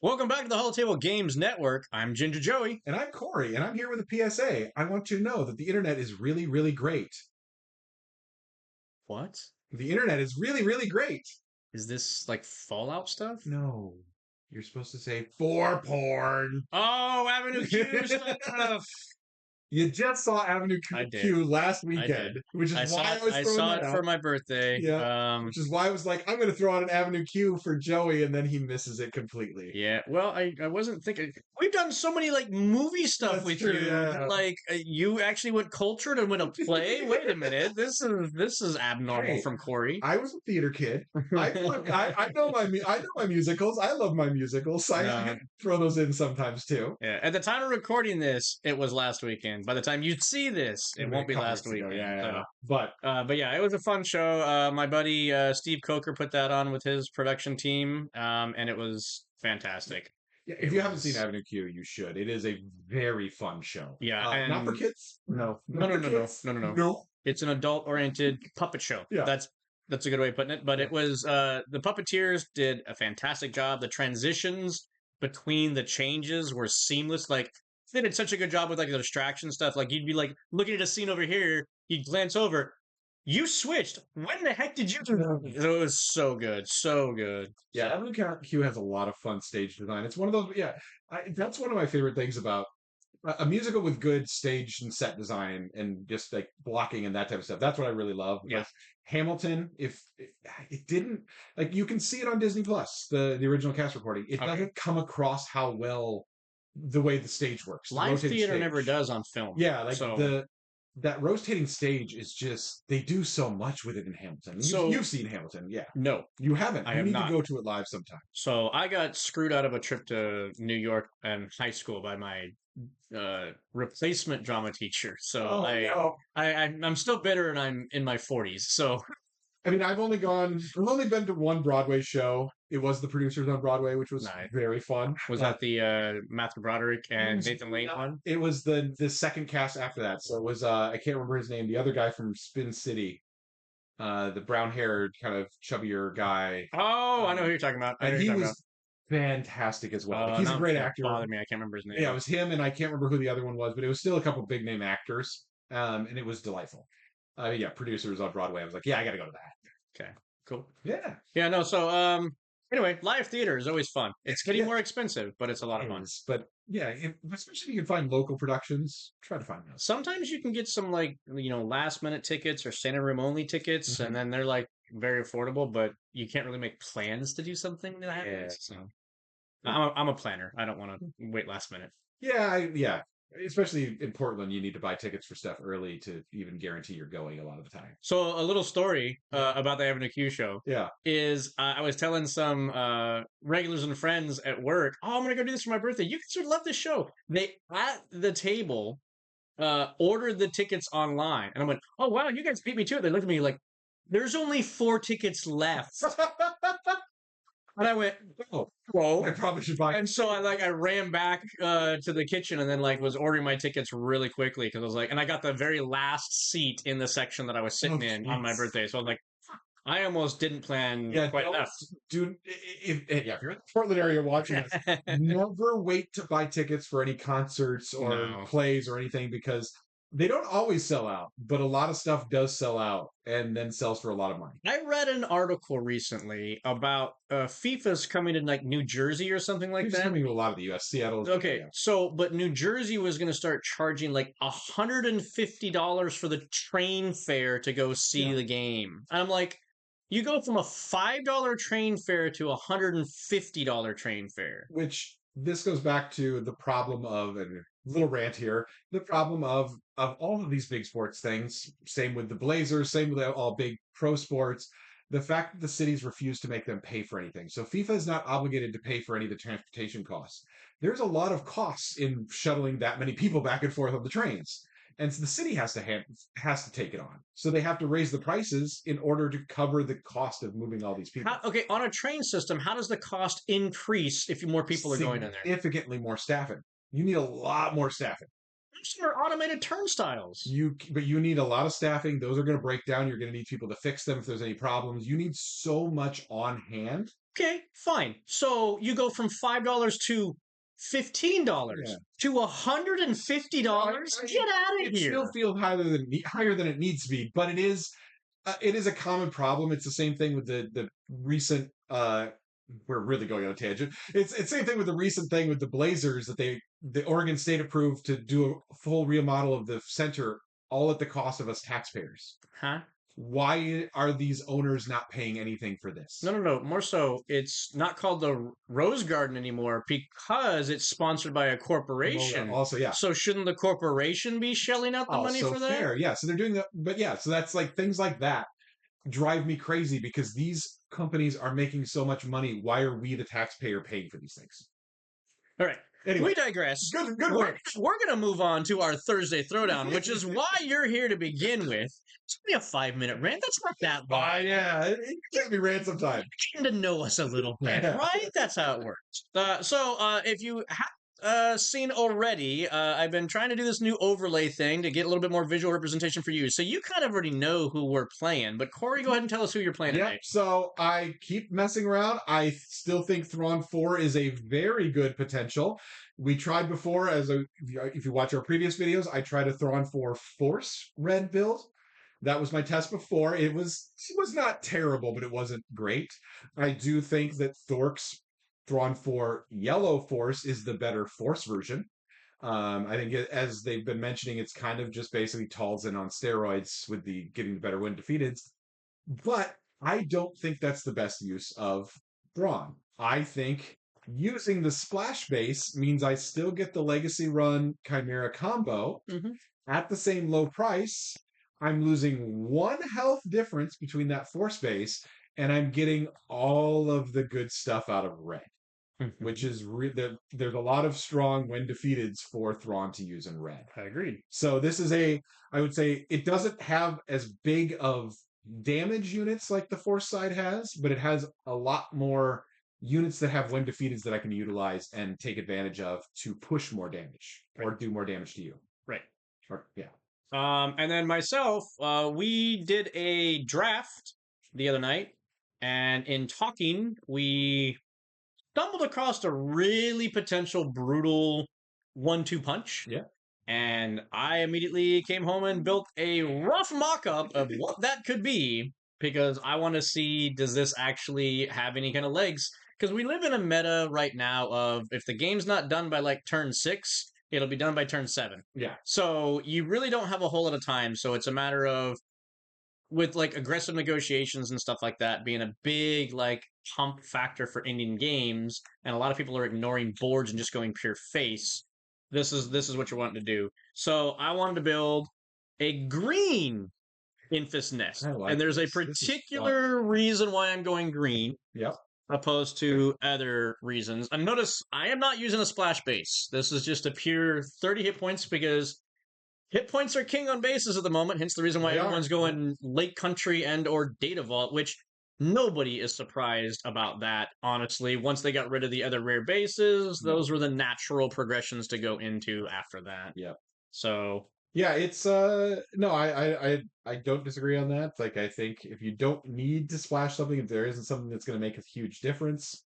Welcome back to the Whole Table Games Network. I'm Ginger Joey. And I'm Corey, and I'm here with a PSA. I want you to know that the internet is really, really great. What? The internet is really, really great. Is this like Fallout stuff? No, you're supposed to say for porn. Oh, Avenue Q stuff. You just saw Avenue I did. Q last I weekend, did. which is why I was I throwing saw that it out. for my birthday. Yeah, which is why I was like, I'm going to throw out an Avenue Q for Joey, and then he misses it completely. Yeah. Well, I wasn't thinking. We've done so many like movie stuff That's with true, you. yeah. Like you actually went cultured and went to play. Wait a minute. This is abnormal Hey, from Corey. I was a theater kid. I know I know my musicals. I love my musicals. I throw those in sometimes too. Yeah. At the time of recording this, it was last weekend. By the time you see this, it won't be last weekend. Yeah. But yeah, it was a fun show. My buddy Steve Coker put that on with his production team, and it was fantastic. Yeah, if you haven't seen Avenue Q, you should. It is a very fun show. Yeah, and not for kids. No, no. It's an adult-oriented puppet show. Yeah. That's a good way of putting it. But it was the puppeteers did a fantastic job. The transitions between the changes were seamless. Like they did such a good job with like the distraction stuff. Like you'd be like looking at a scene over here, you'd glance over. You switched. When the heck did you do that? It was so good. So good. Yeah, Avenue Q has a lot of fun stage design. It's one of those, yeah, that's one of my favorite things about a musical with good stage and set design and just like blocking and that type of stuff. That's what I really love. Yeah. Hamilton, if it didn't, like, you can see it on Disney Plus, the original cast recording. It doesn't come across how well the way the stage works. Live theater never does on film. Yeah, like that rotating stage is just, they do so much with it in Hamilton. You've seen Hamilton, yeah. No. You haven't. I You have need not. to go to it live sometime. So I got screwed out of a trip to New York in high school by my replacement drama teacher. So I'm still bitter and I'm in my 40s. So I mean, I've only been to one Broadway show. It was The Producers on Broadway, which was very fun. Was that the Matthew Broderick and Nathan Lane one? It was the second cast after that. So it was I can't remember his name. The other guy from Spin City, the brown-haired, kind of chubbier guy. Oh, I know who you're talking about. He was fantastic as well. He's a great actor. Bother me, I can't remember his name. Yeah, it was him, and I can't remember who the other one was, but it was still a couple big name actors, and it was delightful. Yeah, Producers on Broadway. I was like, yeah, I got to go to that. Okay, cool. Yeah. Yeah, no, so, anyway, live theater is always fun. It's getting more expensive, but it's a lot of fun. But yeah, especially if you can find local productions, try to find those. Sometimes you can get some, like, last minute tickets or standing room only tickets, and then they're, like, very affordable, but you can't really make plans to do something that happens. So I'm a planner. I don't want to wait last minute. Yeah. Especially in Portland, you need to buy tickets for stuff early to even guarantee you're going a lot of the time. So a little story about the Avenue Q show is I was telling some regulars and friends at work, oh, I'm going to go do this for my birthday. You guys would love this show. They, at the table, ordered the tickets online. And I went, oh, wow, you guys beat me to it. They looked at me like, there's only 4 tickets left. And I went, oh, whoa. I probably should buy. And so I ran back to the kitchen and then was ordering my tickets really quickly because I was like, and I got the very last seat in the section that I was sitting in on my birthday. So I was like, I almost didn't plan quite enough. Dude, if you're in the Portland area watching this, never wait to buy tickets for any concerts or plays or anything because they don't always sell out, but a lot of stuff does sell out and then sells for a lot of money. I read an article recently about FIFA's coming to like New Jersey or something like that. Coming to a lot of the U.S. Seattle. Okay, so but New Jersey was going to start charging like $150 for the train fare to go see the game. And I'm like, you go from a $5 train fare to a $150 train fare. Which this goes back to the problem of, and a little rant here, the problem of all of these big sports things, same with the Blazers, same with all big pro sports, the fact that the cities refuse to make them pay for anything. So FIFA is not obligated to pay for any of the transportation costs. There's a lot of costs in shuttling that many people back and forth on the trains. And so the city has to take it on. So they have to raise the prices in order to cover the cost of moving all these people. On a train system, how does the cost increase if more people are going in there? Significantly more staffing. You need a lot more staffing. Most of them are automated turnstiles. But you need a lot of staffing. Those are going to break down. You're going to need people to fix them if there's any problems. You need so much on hand. Okay, fine. So you go from $5 to $15 to $150. Get out of here! It still feels higher than it needs to be, but it is a common problem. It's the same thing with the recent. We're really going on a tangent. It's the same thing with the recent thing with the Blazers that the Oregon State approved to do a full remodel of the center, all at the cost of us taxpayers. Huh? Why are these owners not paying anything for this? No. More so, it's not called the Rose Garden anymore because it's sponsored by a corporation. Also, yeah. So shouldn't the corporation be shelling out the money for that? Fair, yeah. So they're doing that, but yeah. So that's like things like that drive me crazy because these companies are making so much money. Why are we, the taxpayer, paying for these things? All right. Anyway, we digress. Good work. We're going to move on to our Thursday Throwdown, which is why you're here to begin with. It's only a 5-minute rant. That's not that long. Yeah. It can be rant sometime. Getting to know us a little bit, right? That's how it works. So if you seen already, I've been trying to do this new overlay thing to get a little bit more visual representation for you. So you kind of already know who we're playing, but Corey, go ahead and tell us who you're playing today. So I keep messing around. I still think Thrawn4 is a very good potential. We tried before, if you watch our previous videos, I tried a Thrawn4 Force red build. That was my test before. It was not terrible, but it wasn't great. I do think that Thork's Thrawn4 Yellow Force is the better Force version. I think as they've been mentioning, it's kind of just basically Talzin on steroids with the getting the better when defeated. But I don't think that's the best use of Thrawn. I think using the splash base means I still get the Legacy Run Chimera combo at the same low price. I'm losing 1 health difference between that Force base, and I'm getting all of the good stuff out of red. Which is there's a lot of strong when defeateds for Thrawn to use in red. I agree. So this is I would say it doesn't have as big of damage units like the Force side has, but it has a lot more units that have when defeateds that I can utilize and take advantage of to push more damage or do more damage to you. Right. Yeah. And then myself, we did a draft the other night, and in talking, we stumbled across a really potential brutal 1-2 punch. Yeah. And I immediately came home and built a rough mock-up of what that could be, because I want to see, does this actually have any kind of legs? Because we live in a meta right now of, if the game's not done by like turn 6, it'll be done by turn 7. Yeah. So you really don't have a whole lot of time. So it's a matter of, with like aggressive negotiations and stuff like that being a big like pump factor for Indian games, and a lot of people are ignoring boards and just going pure face. This is what you're wanting to do. So I wanted to build a green Enfys Nest, and there's a particular reason why I'm going green. Yep. Opposed to other reasons. And notice I am not using a splash base. This is just a pure 30 hit points because hit points are king on bases at the moment, hence the reason why everyone's going Lake Country and or Data Vault, which nobody is surprised about that, honestly. Once they got rid of the other rare bases, those were the natural progressions to go into after that. Yeah. So yeah, it's no, I don't disagree on that. Like, I think if you don't need to splash something, if there isn't something that's going to make a huge difference,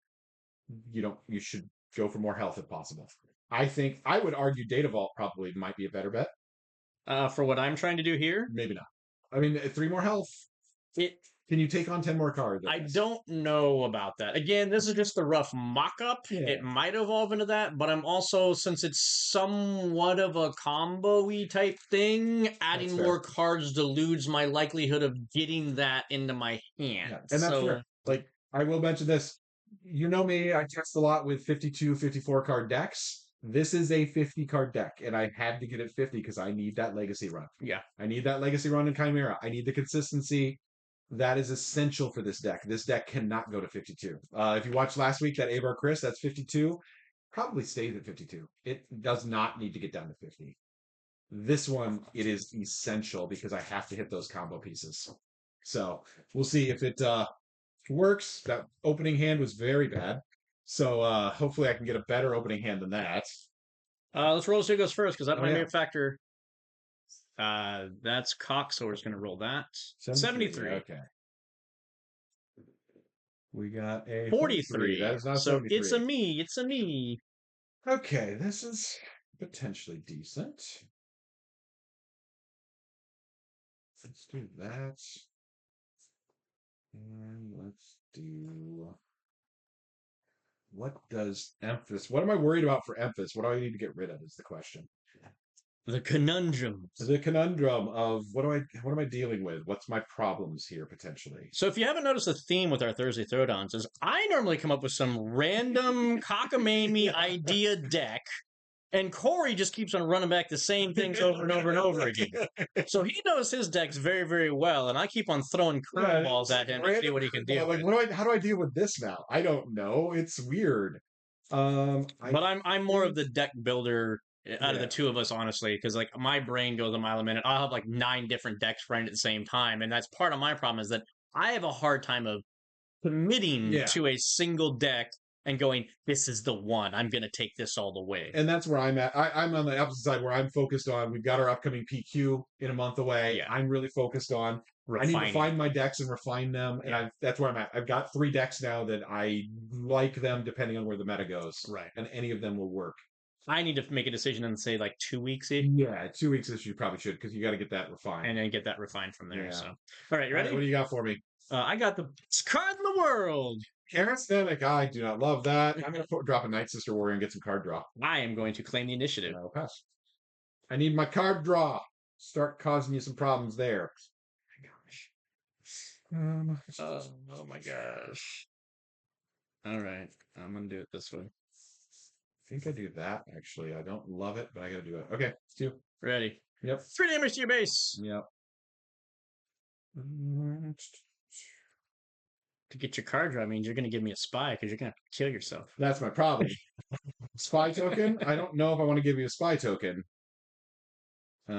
you should go for more health if possible. I think I would argue Data Vault probably might be a better bet. For what I'm trying to do here? Maybe not. I mean, 3 more health. Can you take on 10 more cards? I don't know about that. Again, this is just the rough mock-up. Yeah. It might evolve into that, but I'm also, since it's somewhat of a combo-y type thing, adding more cards dilutes my likelihood of getting that into my hand. Yeah. And that's fair. Like, I will mention this. You know me, I test a lot with 52, 54 card decks. This is a 50 card deck, and I had to get it 50 because I need that legacy run. Yeah. I need that legacy run in Chimera. I need the consistency. That is essential for this deck. This deck cannot go to 52. If you watched last week, that Avar Chris, that's 52. Probably stays at 52. It does not need to get down to 50. This one, it is essential because I have to hit those combo pieces. So we'll see if it works. That opening hand was very bad. So hopefully I can get a better opening hand than that. Let's roll see who goes first, because that might be yeah. a factor. That's Coxor's going to roll that. 73. Okay. We got a 43. That is not so 73. it's a me. It's a me. Okay, this is potentially decent. Let's do that. And let's do... What does Enfys... What am I worried about for Enfys? What do I need to get rid of is the question. The conundrum. The conundrum of what am I dealing with? What's my problems here potentially? So if you haven't noticed, the theme with our Thursday Throwdowns is I normally come up with some random cockamamie idea deck, and Corey just keeps on running back the same things over and over and over again. So he knows his decks very, very well, and I keep on throwing curveballs at him to see what he can deal with. How do I deal with this now? I don't know. It's weird. But I'm more of the deck builder out of the two of us, honestly, because like my brain goes a mile a minute. I'll have like 9 different decks running at the same time, and that's part of my problem is that I have a hard time of committing to a single deck and going, this is the one. I'm going to take this all the way. And that's where I'm at. I'm on the opposite side where I'm focused on, we've got our upcoming PQ in a month away. Yeah. I'm really focused on, refining. I need to find my decks and refine them. And that's where I'm at. I've got 3 decks now that I like them depending on where the meta goes. Right. And any of them will work. I need to make a decision in, say, like 2 weeks. Yeah, 2 weeks you probably should, because you got to get that refined. And then get that refined from there. Yeah. So, all right, you ready? What do you got for me? I got the best card in the world. Charismatic, I do not love that. I'm going to drop a Night Sister Warrior and get some card draw. I am going to claim the initiative. I'll pass. I need my card draw. Start causing you some problems there. Oh my gosh. Oh my gosh. All right, I'm going to do it this way. I think I do that, actually. I don't love it, but I got to do it. Okay, it's 2. Ready? Yep. 3 damage to your base. Yep. To get your card draw means you're going to give me a spy because you're going to have to kill yourself. That's my problem. Spy token? I don't know if I want to give you a spy token. Let's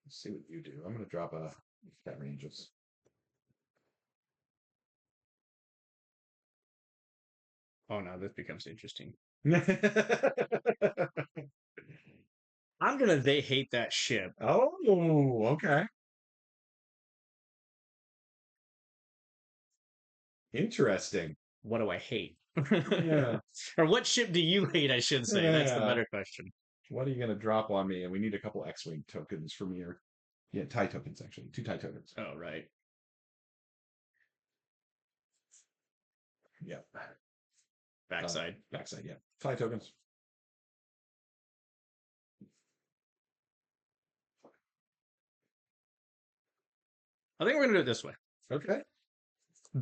see what you do. I'm going to drop a that ranges. Oh, now this becomes interesting. I'm going to they hate that ship. Oh, okay. Interesting. What do I hate? Yeah. Or what ship do you hate, I should say. That's the better question. What are you going to drop on me? And we need a couple X-Wing tokens from your... Yeah, TIE tokens, actually. 2 TIE tokens. Oh, right. Yep. Backside. Backside, yeah. TIE tokens. I think we're going to do it this way. Okay.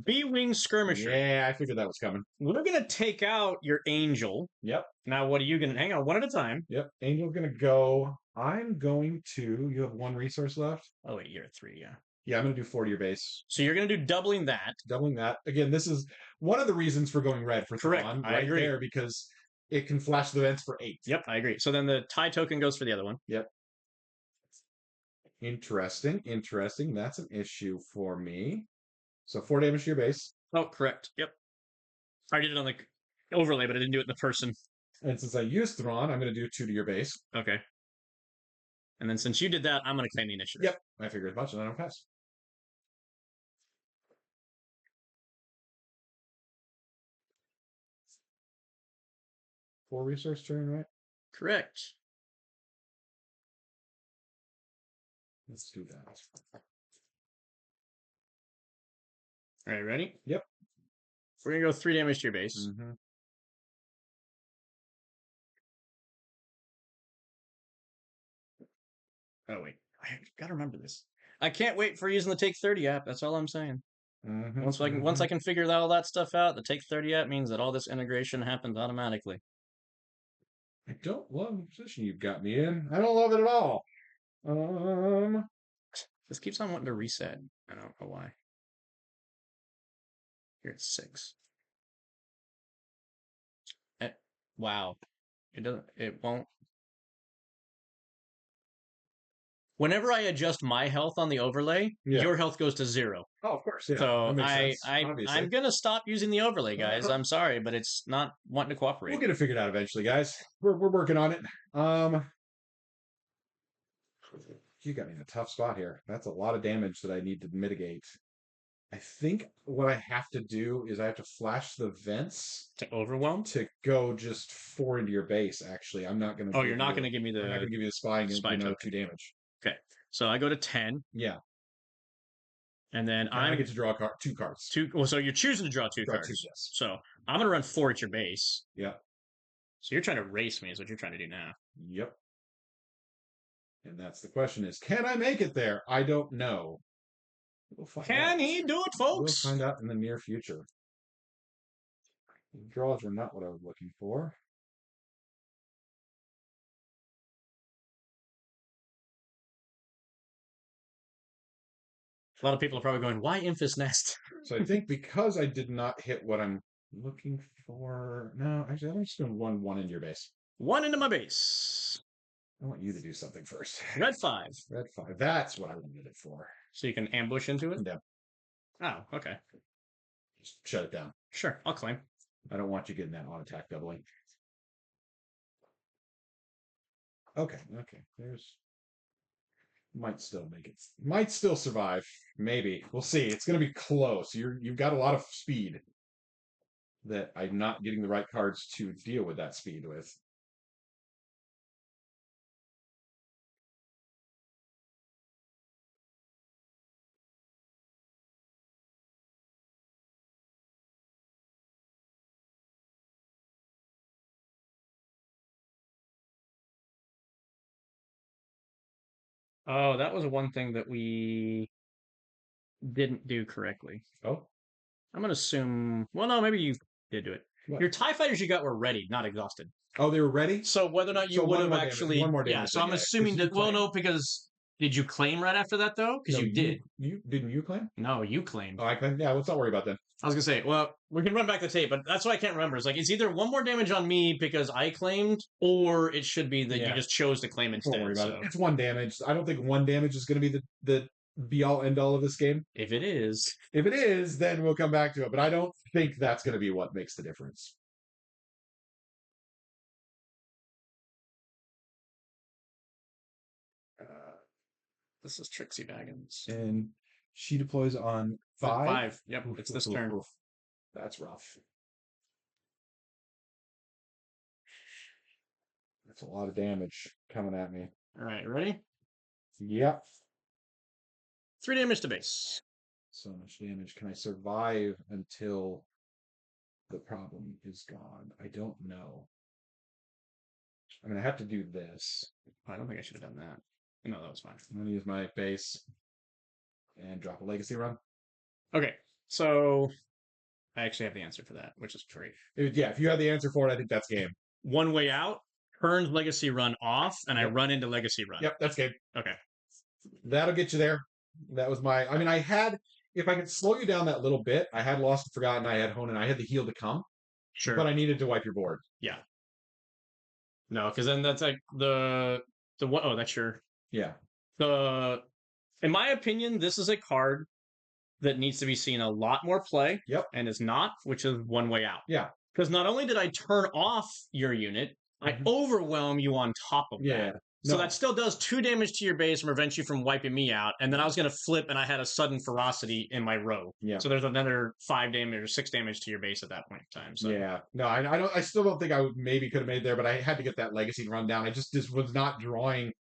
B-Wing Skirmisher. Yeah, I figured that was coming. We're going to take out your Angel. Yep. Now, what are you going to... Hang on, one at a time. Yep. Angel's going to go... I'm going to... You have 1 resource left? Oh, wait, you're at 3, yeah. Yeah, I'm going to do 4 to your base. So you're going to do doubling that. Doubling that. Again, this is one of the reasons for going red for Thrawn. I agree. There, because it can flash the events for 8. Yep, I agree. So then the TIE token goes for the other one. Yep. Interesting. Interesting. That's an issue for me. So 4 damage to your base. Oh, correct. Yep. I did it on the overlay, but I didn't do it in the person. And since I used Thrawn, I'm going to do 2 to your base. Okay. And then since you did that, I'm going to claim the initiative. Yep. I figured as much, and I don't pass. Four resource turn, right? Correct. Let's do that. All right, ready? Yep. We're going to go 3 damage to your base. Mm-hmm. Oh, wait. I got to remember this. I can't wait for using the Take 30 app. That's all I'm saying. Mm-hmm. Once I can figure all that stuff out, the Take 30 app means that all this integration happens automatically. I don't love the position you've got me in. I don't love it at all. This keeps on wanting to reset. I don't know why. Here it's 6. Wow. It doesn't. It won't. whenever I adjust my health on the overlay, your health goes to 0. Oh, of course, yeah. So I'm gonna stop using the overlay, guys. I'm sorry, but it's not wanting to cooperate. We'll get it figured out eventually, guys. We're working on it. You got me in a tough spot here. That's a lot of damage that I need to mitigate. I think what I have to do is I have to flash the vents to overwhelm to go just 4 into your base. Actually, I'm not going to. Oh, you're not going to give me the. I'm not going to give you the spying and another 2 damage. Okay, so I go to 10. Yeah, and then I get to draw 2 cards. Well, so you're choosing to draw 2 cards. 2, yes. So I'm going to run 4 at your base. Yeah. So you're trying to race me, is what you're trying to do now. Yep. And that's the question: is can I make it there? I don't know. We'll Can he do it, folks? We'll find out in the near future. Draws were not what I was looking for. A lot of people are probably going, why Enfys Nest? So I think because I did not hit what I'm looking for. No, actually, I'm just going to 1 into your base. 1 into my base. I want you to do something first. Red 5. Red 5. That's what I wanted it for. So you can ambush into it? Yeah. Oh, okay. Just shut it down. Sure, I'll claim. I don't want you getting that on attack doubling. Okay. There's might still make it. Might still survive. Maybe. We'll see. It's going to be close. You've got a lot of speed that I'm not getting the right cards to deal with that speed with. Oh, that was one thing that we didn't do correctly. Oh? I'm going to assume... Well, no, maybe you did do it. What? Your TIE fighters you got were ready, not exhausted. Oh, they were ready? So whether or not you would have actually... One more damage. Yeah, so I'm assuming that... Well, no, because... Did you claim right after that, though? Because you did. Didn't you claim? No, you claimed. Oh, I claimed? Yeah, let's not worry about that. I was going to say, well, we can run back the tape, but that's what I can't remember. It's like, it's either 1 more damage on me because I claimed, or it should be that you just chose to claim instead. Don't worry about it. It's 1 damage. I don't think 1 damage is going to be the be-all, end-all of this game. If it is. If it is, then we'll come back to it. But I don't think that's going to be what makes the difference. This is Trixie Baggins. And she deploys on 5? 5. Yep, it's this turn. That's rough. That's a lot of damage coming at me. All right, ready? Yep. 3 damage to base. So much damage. Can I survive until the problem is gone? I don't know. I'm going to have to do this. I don't think I should have done that. No, that was fine. I'm going to use my base and drop a legacy run. Okay, so I actually have the answer for that, which is great. Yeah, if you have the answer for it, I think that's game. 1 way out, turns legacy run off, and I run into legacy run. Yep, that's game. Okay. That'll get you there. That was my... I mean, I had... If I could slow you down that little bit, I had Lost and Forgotten, I had Honan, I had the heal to come. Sure. But I needed to wipe your board. Yeah. No, because then that's like the what? Oh, that's your... Yeah. In my opinion, this is a card that needs to be seen a lot more play. Yep. And is not, which is 1 way out. Yeah. Because not only did I turn off your unit, I overwhelm you on top of that. So that still does 2 damage to your base and prevents you from wiping me out. And then I was going to flip, and I had a sudden ferocity in my row. Yeah. So there's another 5 damage or 6 damage to your base at that point in time. So. Yeah. No, I don't. I still don't think I maybe could have made there, but I had to get that legacy run down. I just was not drawing.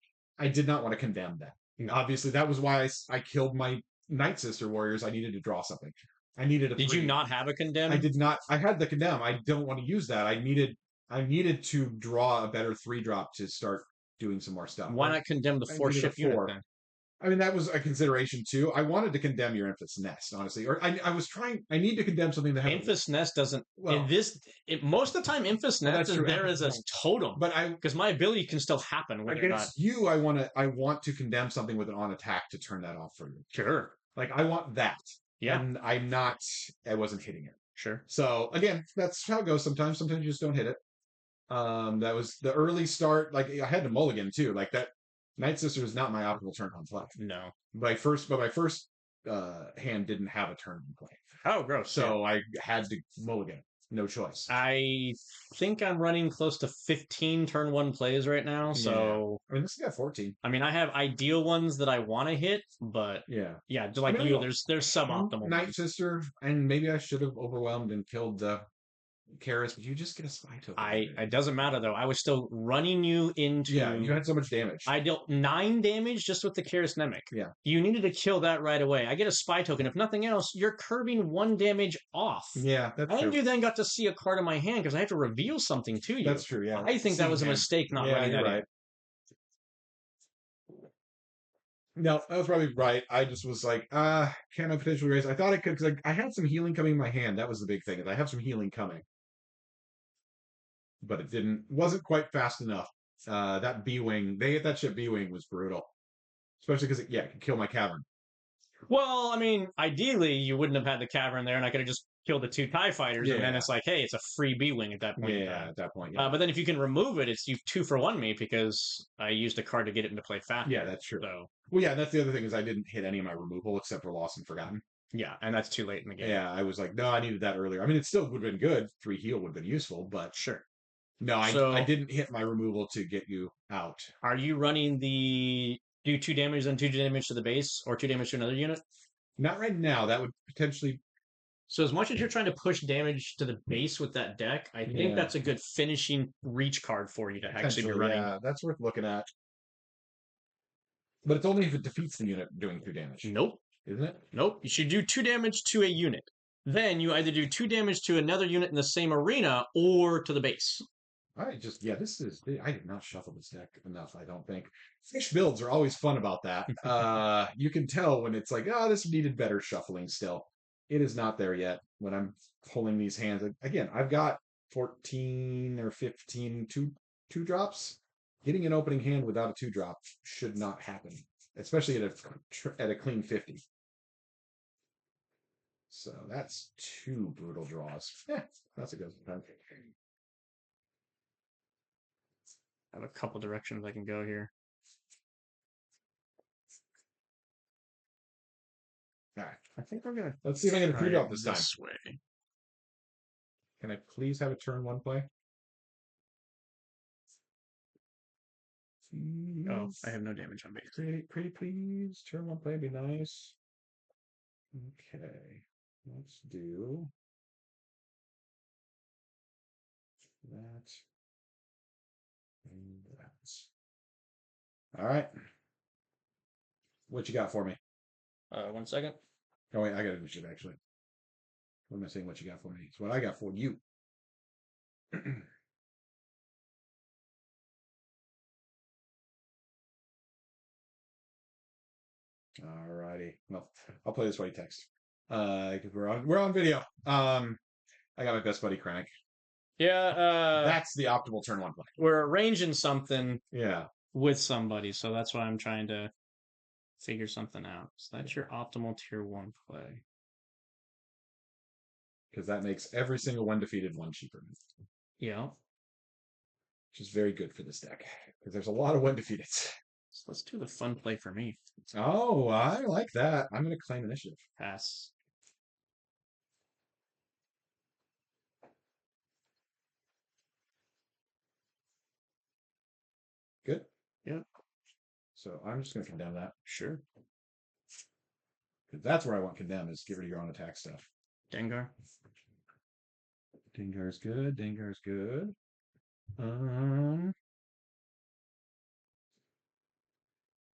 I did not want to condemn that. And obviously, that was why I killed my Night Sister warriors. I needed to draw something. I needed a. Did you not have a condemn? I did not. I had the condemn. I don't want to use that. I needed to draw a better 3-drop to start doing some more stuff. Why not condemn the 4-ship unit then? I mean, that was a consideration too. I wanted to condemn your Enfys Nest, honestly. Or I was trying. I need to condemn something that Enfys Nest doesn't. Well, most of the time, Enfys Nest is there as a totem. But because my ability can still happen when against you. I want to condemn something with an on attack to turn that off for you. Sure. Like I want that. Yeah. And I wasn't hitting it. Sure. So again, that's how it goes. Sometimes you just don't hit it. That was the early start. Like I had to mulligan too. Like that Night Sister is not my optimal turn on play. No. My first hand didn't have a turn on play. Oh, gross. So I had to mulligan. No choice. I think I'm running close to 15 turn 1 plays right now, so... Yeah. I mean, this has got 14. I mean, I have ideal ones that I want to hit, but... Yeah. Yeah, just like there's suboptimal Night ones. Sister, and maybe I should have overwhelmed and killed the Karis, but you just get a spy token. It doesn't matter, though. I was still running you into... Yeah, you had so much damage. I dealt 9 damage just with the Karis Nemec. Yeah. You needed to kill that right away. I get a spy token. If nothing else, you're curbing 1 damage off. Yeah, that's true. And you then got to see a card in my hand because I have to reveal something to you. That's true, yeah. I think that was a mistake not running that in. No, that was probably right. I just was like, can I potentially raise? I thought I could because I had some healing coming in my hand. That was the big thing. Is I have some healing coming, but it wasn't quite fast enough. That B-wing, they hit that ship B-wing was brutal, especially because it could kill my cavern. Well, I mean, ideally you wouldn't have had the cavern there, and I could have just killed the 2 TIE fighters, and then it's like, hey, it's a free B-wing at that point. Yeah, at that point. Yeah. But then if you can remove it, it's you 2 for 1 me because I used a card to get it into play faster. Yeah, that's true. So. Well, yeah, that's the other thing is I didn't hit any of my removal except for Lost and Forgotten. Yeah, and that's too late in the game. Yeah, I was like, no, I needed that earlier. I mean, it still would have been good. 3 heal would have been useful, but sure. No, I didn't hit my removal to get you out. Are you running the do 2 damage and 2 damage to the base, or 2 damage to another unit? Not right now. That would potentially. So as much as you're trying to push damage to the base with that deck, I think that's a good finishing reach card for you to actually be running. Yeah, that's worth looking at. But it's only if it defeats the unit doing 2 damage. Nope. Isn't it? Nope. You should do 2 damage to a unit. Then you either do 2 damage to another unit in the same arena or to the base. I did not shuffle this deck enough, I don't think. Fish builds are always fun about that. You can tell when it's like, this needed better shuffling still. It is not there yet when I'm pulling these hands. Again, I've got 14 or 15 two drops. Getting an opening hand without a 2-drop should not happen, especially at a clean 50. So that's 2 brutal draws. Yeah, that's a good one. I have a couple directions I can go here. All right. I think we're gonna. Let's see if I can prove out this time. This way. Can I please have a turn 1 play? Oh, I have no damage on base. Pretty please. Turn 1 play, be nice. Okay. Let's do that. And that. All right. What you got for me? 1 second. Oh, wait, I got initiative, actually. What am I saying what you got for me? It's what I got for you. Alrighty. Well, I'll play this while you text. Because we're on video. I got my best buddy Krennic. Yeah, that's the optimal turn 1 play. We're arranging something Yeah. with somebody, so that's why I'm trying to figure something out. So that's your optimal tier 1 play. Because that makes every single one defeated 1 cheaper. Yeah. Which is very good for this deck. Because there's a lot of 1 defeated. So let's do the fun play for me. Oh, I like that. I'm going to claim initiative. Pass. Good? Yeah. So I'm just going to condemn that. Sure. Because that's where I want condemn, is get rid of your own attack stuff. Dengar. Dengar's good. Dengar's good.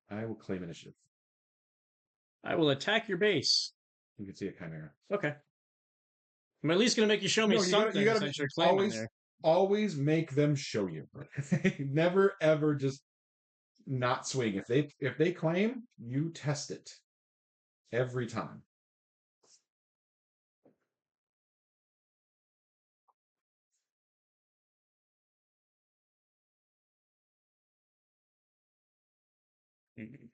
I will claim initiative. I will attack your base. You can see a chimera. Okay. I'm at least going to make you show me something. You gotta since you're always make them show you. Never ever just not swing. If they claim, you test it every time. Mm-hmm.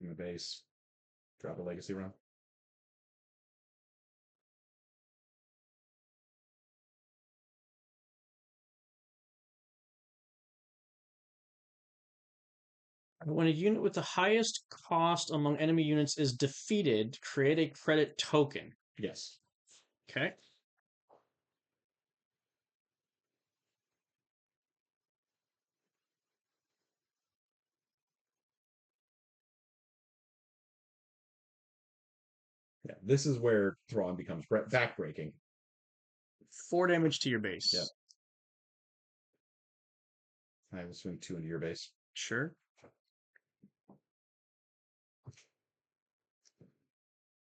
in the base. Drop a legacy run. When a unit with the highest cost among enemy units is defeated, create a credit token. Yes. Okay. Yeah, this is where Thrawn becomes backbreaking. 4 damage to your base. Yep. I will swing 2 into your base. Sure.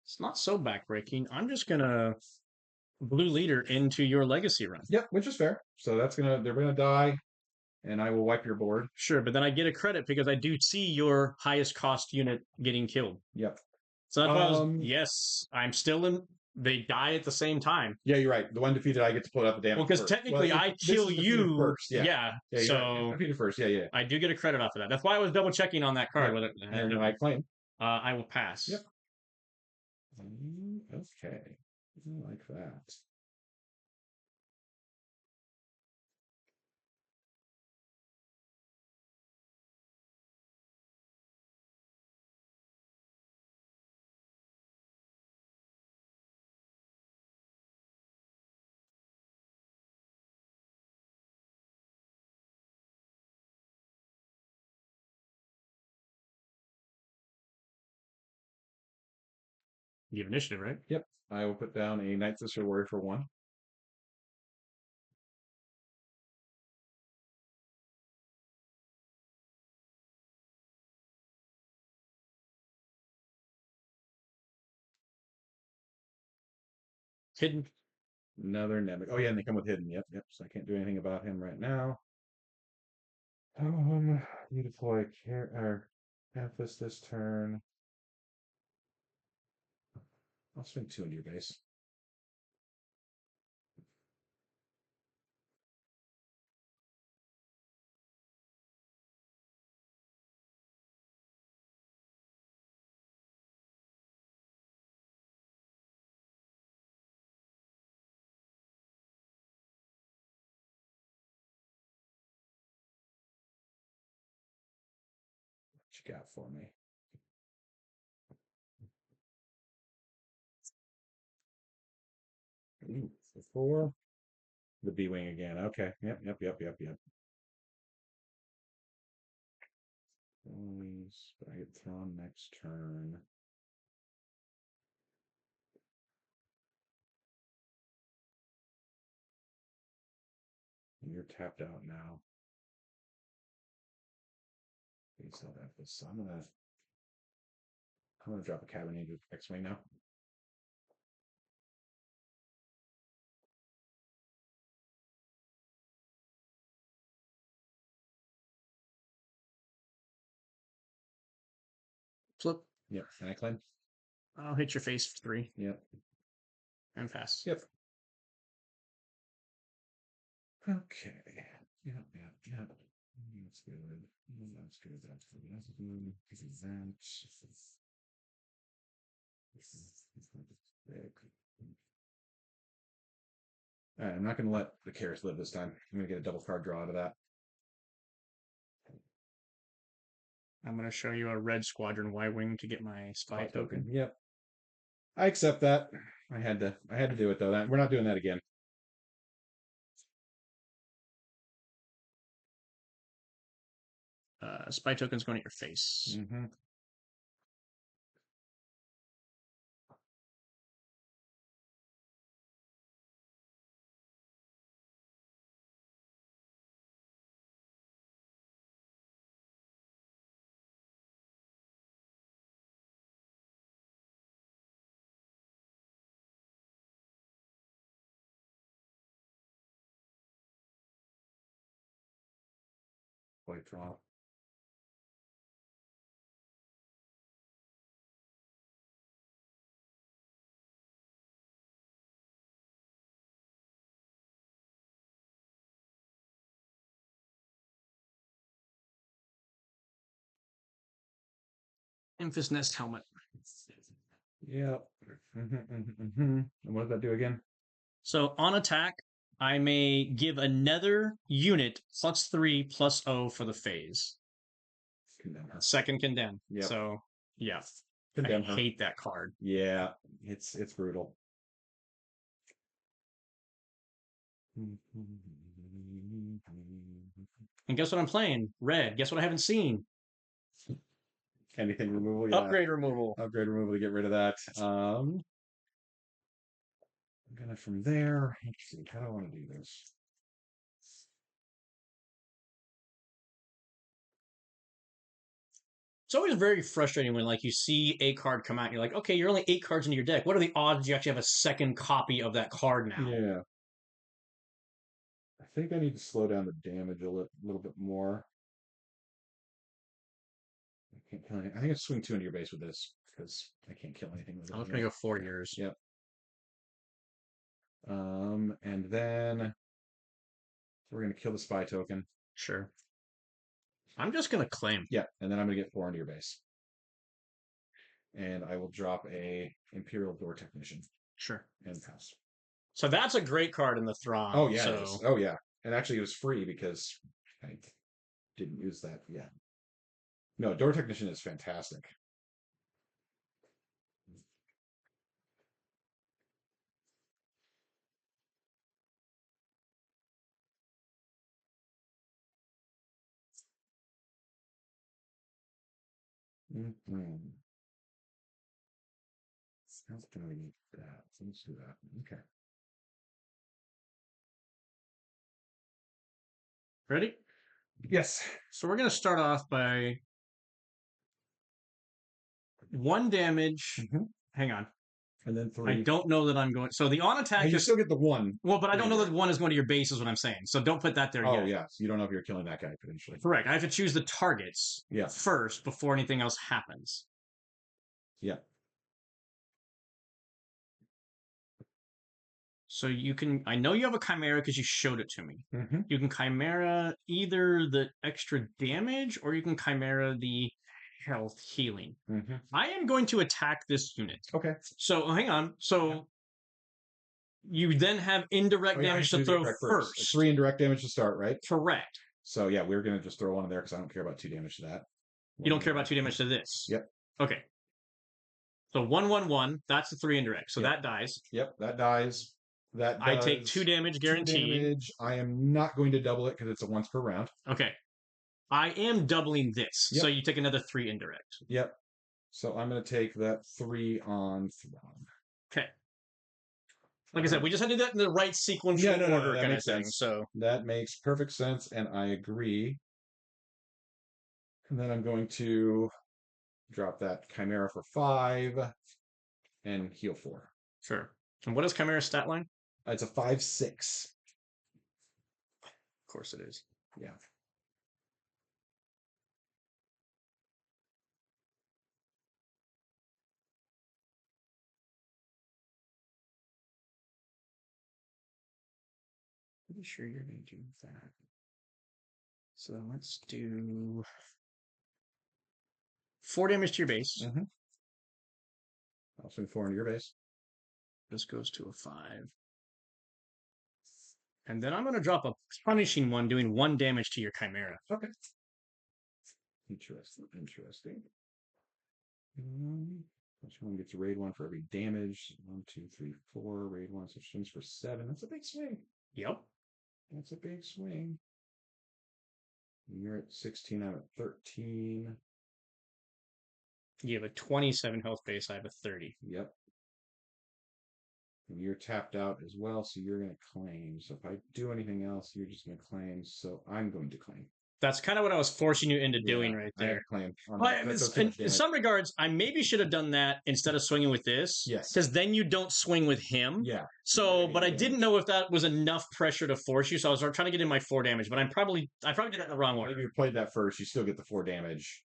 It's not so backbreaking. I'm just gonna blue leader into your legacy run. Yep, which is fair. So they're gonna die, and I will wipe your board. Sure, but then I get a credit because I do see your highest cost unit getting killed. Yep. So that's why yes, I'm still in. They die at the same time. Yeah, you're right. The one defeated, I get to pull out the damage. Well, because technically I kill you first. Yeah. So right. Defeated first. Yeah. I do get a credit off of that. That's why I was double checking on that card. Yep. And I claim. I will pass. Yep. Okay. I like that. You have initiative, right? Yep. I will put down a Night Sister Warrior for 1. Hidden. Another Namek. Oh yeah, and they come with hidden. Yep. So I can't do anything about him right now. You deploy Enfys this turn. I'll swing 2 into your base. What you got for me? Ooh, for 4. The B-Wing again. Okay. Yep. I get Thrawn next turn. You're tapped out now. So I'm gonna drop a cabin into X-Wing now. Flip. Yep. And I claim. I'll hit your face for 3. Yep. And pass. Yep. Okay. Yep. That's good. That's good. All right, I'm not going to let the Karis live this time. I'm going to get a double card draw out of that. I'm going to show you a red squadron Y-wing to get my spy token. Yep. I accept that. I had to do it though. We're not doing that again. Spy token's going at your face. Mm-hmm. Play draw. Enfys Nest helmet. Yep. And what did that do again? So on attack, I may give another unit +3/+0 for the phase. Condemn her. Second condemn. Yep. So yeah. Condemn I her. hate that card. Yeah, it's brutal. And guess what I'm playing? Red. Guess what I haven't seen? Anything removal? Yeah. Upgrade removal. Upgrade removal to get rid of that. I'm gonna from there. Let's see. How do I want to do this? It's always very frustrating when like you see a card come out and you're like, okay, you're only 8 cards into your deck. What are the odds you actually have a second copy of that card now? Yeah. I think I need to slow down the damage a little bit more. I can't kill anything. I think I swing 2 into your base with this because I can't kill anything with it. I was going to go 4 years. Yep. And then we're going to kill the spy token. Sure. I'm just going to claim. Yeah, and then I'm going to get 4 into your base. And I will drop a Imperial Door Technician. Sure. And pass. So that's a great card in the Thrawn. Oh, yeah. It is. Oh, yeah. And actually, it was free because I didn't use that yet. No, Door Technician is fantastic. How can we need that? Let's do that. Okay. Ready? Yes. So we're going to start off by 1 damage. Hang on. And then 3. I don't know that I'm going. So the on attack. Hey, you still get the 1. Well, but I don't know that 1 is going to your base, is what I'm saying. So don't put that there yet. Oh, yeah. So you don't know if you're killing that guy potentially. Correct. I have to choose the targets first before anything else happens. Yeah. So you can. I know you have a Chimera because you showed it to me. You can Chimera either the extra damage or you can Chimera the health healing. I am going to attack this unit. Okay. So hang on. So you then have indirect damage to throw first. 3 indirect damage to start, right? Correct. So yeah, we're gonna just throw 1 in there because I don't care about 2 damage to that. You don't care about 2 damage to this. Yep. Okay. So 1/1/1. That's the 3 indirect. So that dies. Yep, that dies. That I take 2 damage guaranteed. 2 damage. I am not going to double it because it's a once per round. Okay. I am doubling this. So you take another 3 indirect. Yep. So I'm going to take that 3 on Thrawn. Okay. Like I said, we just had to do that in the right sequential order kind of thing. So that makes perfect sense, and I agree. And then I'm going to drop that Chimera for 5 and heal 4. Sure. And what is Chimera's stat line? It's a 5/6. Of course it is. Yeah. Pretty sure you're going to do that. So let's do 4 damage to your base. I'll swing 4 into your base. This goes to a 5. And then I'm going to drop a punishing one, doing 1 damage to your Chimera. Okay. Interesting. Each one gets a raid 1 for every damage. 1, 2, 3, 4. Raid 1, so swings for 7. That's a big swing. Yep. That's a big swing. You're at 16 out of 13. You have a 27 health base. I have a 30. Yep. And you're tapped out as well, so you're going to claim. So if I do anything else, you're just going to claim. So I'm going to claim. That's kind of what I was forcing you into doing right there. I have to claim. But in some regards, I maybe should have done that instead of swinging with this. Yes. Because then you don't swing with him. Yeah. So, but I didn't know if that was enough pressure to force you, so I was trying to get in my 4 damage, but I probably did that in the wrong order. If you played that first, you still get the 4 damage.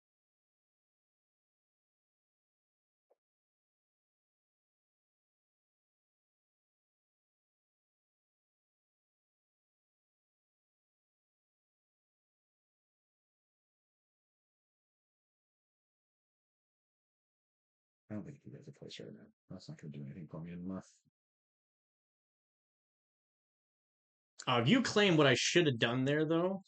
I don't think he has a place right now. That's not going to do anything for me enough. You claim what I should have done there, though,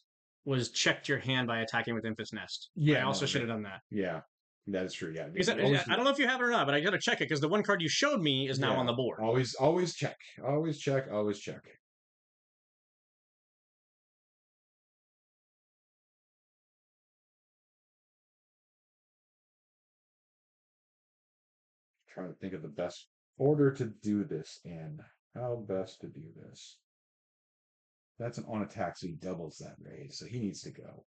was checked your hand by attacking with Enfys Nest. Yeah, I also should have done that. Yeah, that is true. Yeah, Because I don't know if you have it or not, but I got to check it because the one card you showed me is now on the board. Always check. Always check. Always check. Trying to think of the best order to do this in. How best to do this? That's an on attack, so he doubles that raise, so he needs to go.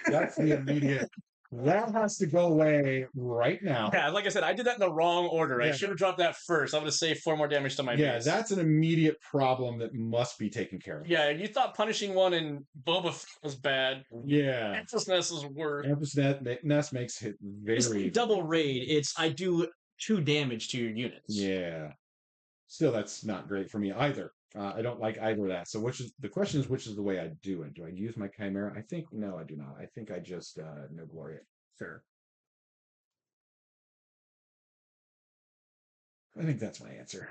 That's the immediate. That has to go away right now. Yeah, like I said, I did that in the wrong order. Yeah. I should have dropped that first. I'm going to save 4 more damage to my base. Yeah, that's an immediate problem that must be taken care of. Yeah, you thought punishing one in Boba Fett was bad. Yeah. Enfys Nest is worse. Enfys Nest makes it very... It's like double raid. It's I do 2 damage to your units. Yeah. Still, that's not great for me either. I don't like either of that. So the question is, which is the way I do it? Do I use my Chimera? I think, no, I do not. I think I just no glory it. Sure. I think that's my answer.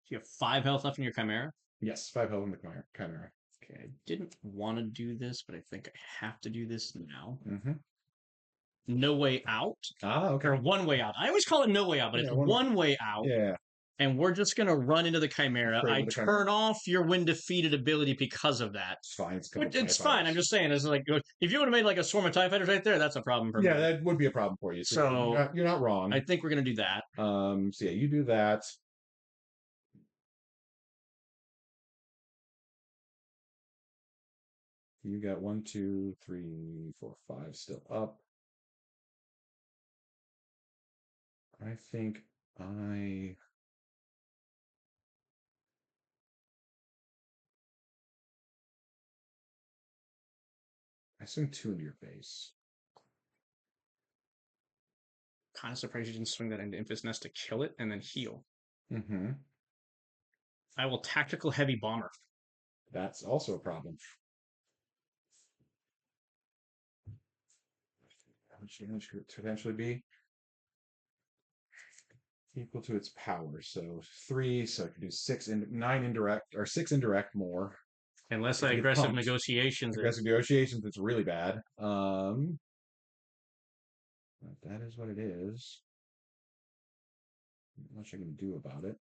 You have 5 health left in your Chimera? Yes, 5 health in the Chimera. Okay, I didn't want to do this, but I think I have to do this now. Mm-hmm. No way out. Ah, okay. Or one way out. I always call it no way out, but it's one way out. Yeah. And we're just going to run into the Chimera. I turn off your win defeated ability because of that. It's fine. It's fine. I'm just saying, it's like, if you would have made like a swarm of TIE fighters right there, that's a problem for me. Yeah, that would be a problem for you. So you're not wrong. I think we're going to do that. So yeah, you do that. You got 1, 2, 3, 4, 5 still up. I think I swing 2 into your base. Kind of surprised you didn't swing that into Enfys Nest to kill it and then heal. Mm-hmm. I will tactical heavy bomber. That's also a problem. How much damage could it potentially be? Equal to its power. So 3, so I could do 9 indirect, or 6 indirect more. Unless aggressive negotiations. Aggressive negotiations, it's really bad. That is what it is. Not much I can do about it.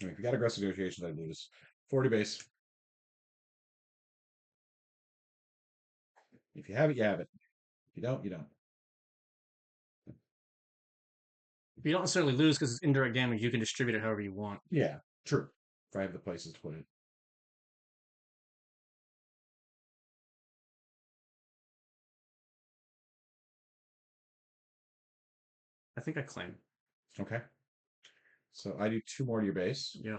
I mean, if you got aggressive negotiations, I lose. 40 base. If you have it, you have it. If you don't, you don't. If you don't necessarily lose because it's indirect damage, you can distribute it however you want. Yeah, true. If I have the places to put it. I think I claim. Okay. So I do 2 more to your base. Yeah.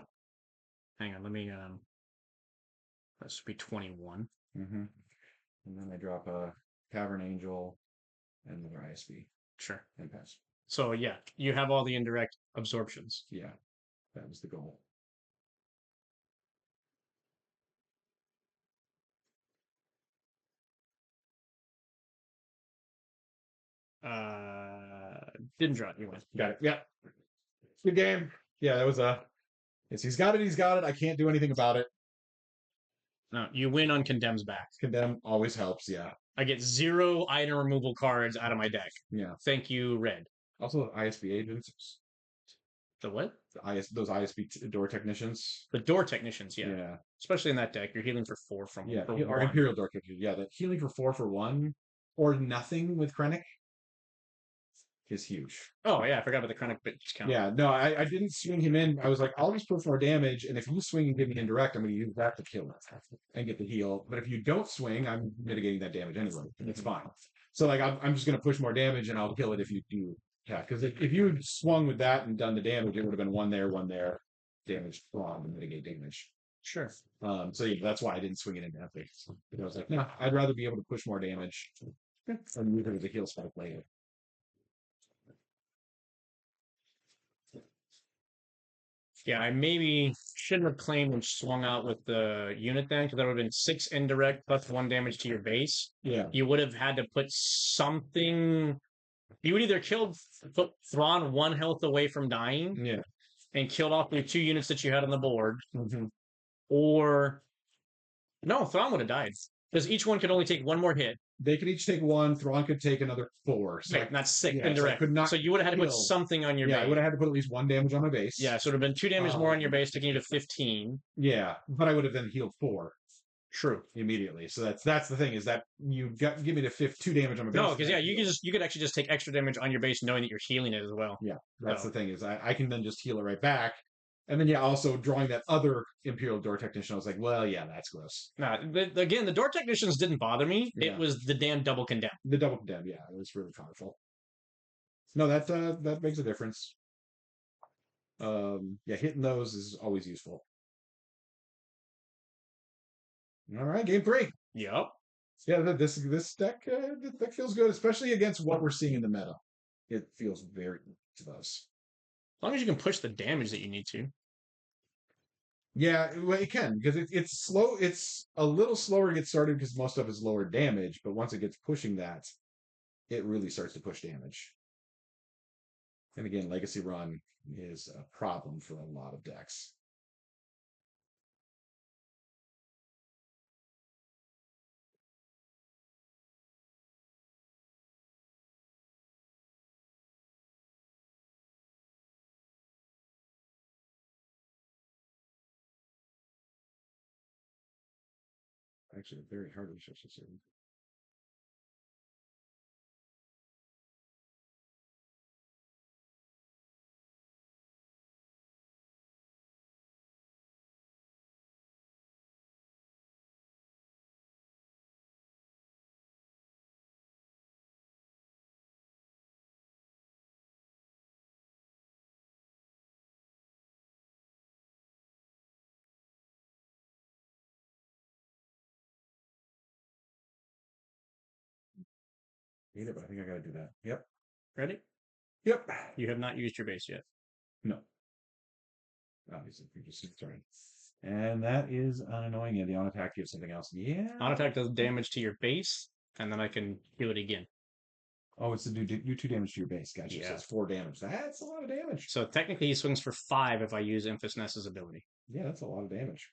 Hang on, let me that should be 21. Mm-hmm. And then I drop a Cavern Angel and another ISB. Sure. And pass. So yeah, you have all the indirect absorptions. Yeah. That was the goal. Didn't draw it. You win. Got it. Yeah. Good game. Yeah, that was he's got it, he's got it. I can't do anything about it. No, you win on Condemn's back. Condemn always helps, yeah. I get 0 item removal cards out of my deck. Yeah. Thank you, Red. Also, ISB agents. The what? Those ISB door technicians. The door technicians, yeah. Yeah. Especially in that deck, you're healing for 4 from or Imperial door technicians. Yeah, the healing for 4 for 1 or nothing with Krennic is huge. Oh yeah, I forgot about the Krennic discount. Yeah, no, I didn't swing him in. I was like, I'll just put more damage, and if you swing and give me indirect, I'm going to use that to kill it and get the heal. But if you don't swing, I'm mitigating that damage anyway. It's fine. So like, I'm just going to push more damage, and I'll kill it if you do. Yeah, because if you had swung with that and done the damage, it would have been 1 there, 1 there, damage Thrawn to mitigate damage. Sure. So yeah, that's why I didn't swing it into ethics. I was like, no, I'd rather be able to push more damage and move it as a heal spike later. Yeah, I maybe shouldn't have claimed and swung out with the unit then, because that would have been 6 indirect plus 1 damage to your base. Yeah. You would have had to put something. You would either put Thrawn 1 health away from dying. Yeah. And killed off the 2 units that you had on the board. Mm-hmm. Or. No, Thrawn would have died. Because each one could only take 1 more hit. They could each take 1. Thrawn could take another 4. So right, that's 6 indirect. So you would have had to put something on your base. Yeah, I would have had to put at least 1 damage on my base. Yeah, so it would have been 2 damage more on your base, taking you to 15. Yeah, but I would have then healed 4. True. Immediately. So that's the thing, is that you give me the 2 damage on my base. No, because you could actually just take extra damage on your base knowing that you're healing it as well. Yeah, that's the thing, is I can then just heal it right back. And then, also drawing that other Imperial Door Technician, I was like, well, yeah, that's gross. Nah, again, the Door Technicians didn't bother me. Yeah. It was the damn double condemn. The double condemn, yeah, it was really powerful. No, that makes a difference. Hitting those is always useful. All right, game 3. Yep. Yeah, this deck feels good, especially against what we're seeing in the meta. It feels very good to those. As long as you can push the damage that you need to. Yeah, well, it can, because it's slow. It's a little slower to get started because most of it's lower damage, but once it gets pushing that, it really starts to push damage. And again, Legacy Run is a problem for a lot of decks. Actually, very hard research this year. Need it, but I think I gotta do that. Yep. Ready? Yep. You have not used your base yet. No. Obviously, you just started. And that is annoying. Yeah, the on attack gives something else. Yeah. On attack does damage to your base, and then I can heal it again. Oh, it's to do 2 damage to your base. Gotcha. Yeah. So it's 4 damage. That's a lot of damage. So technically he swings for 5 if I use Enfys Nest's ability. Yeah, that's a lot of damage.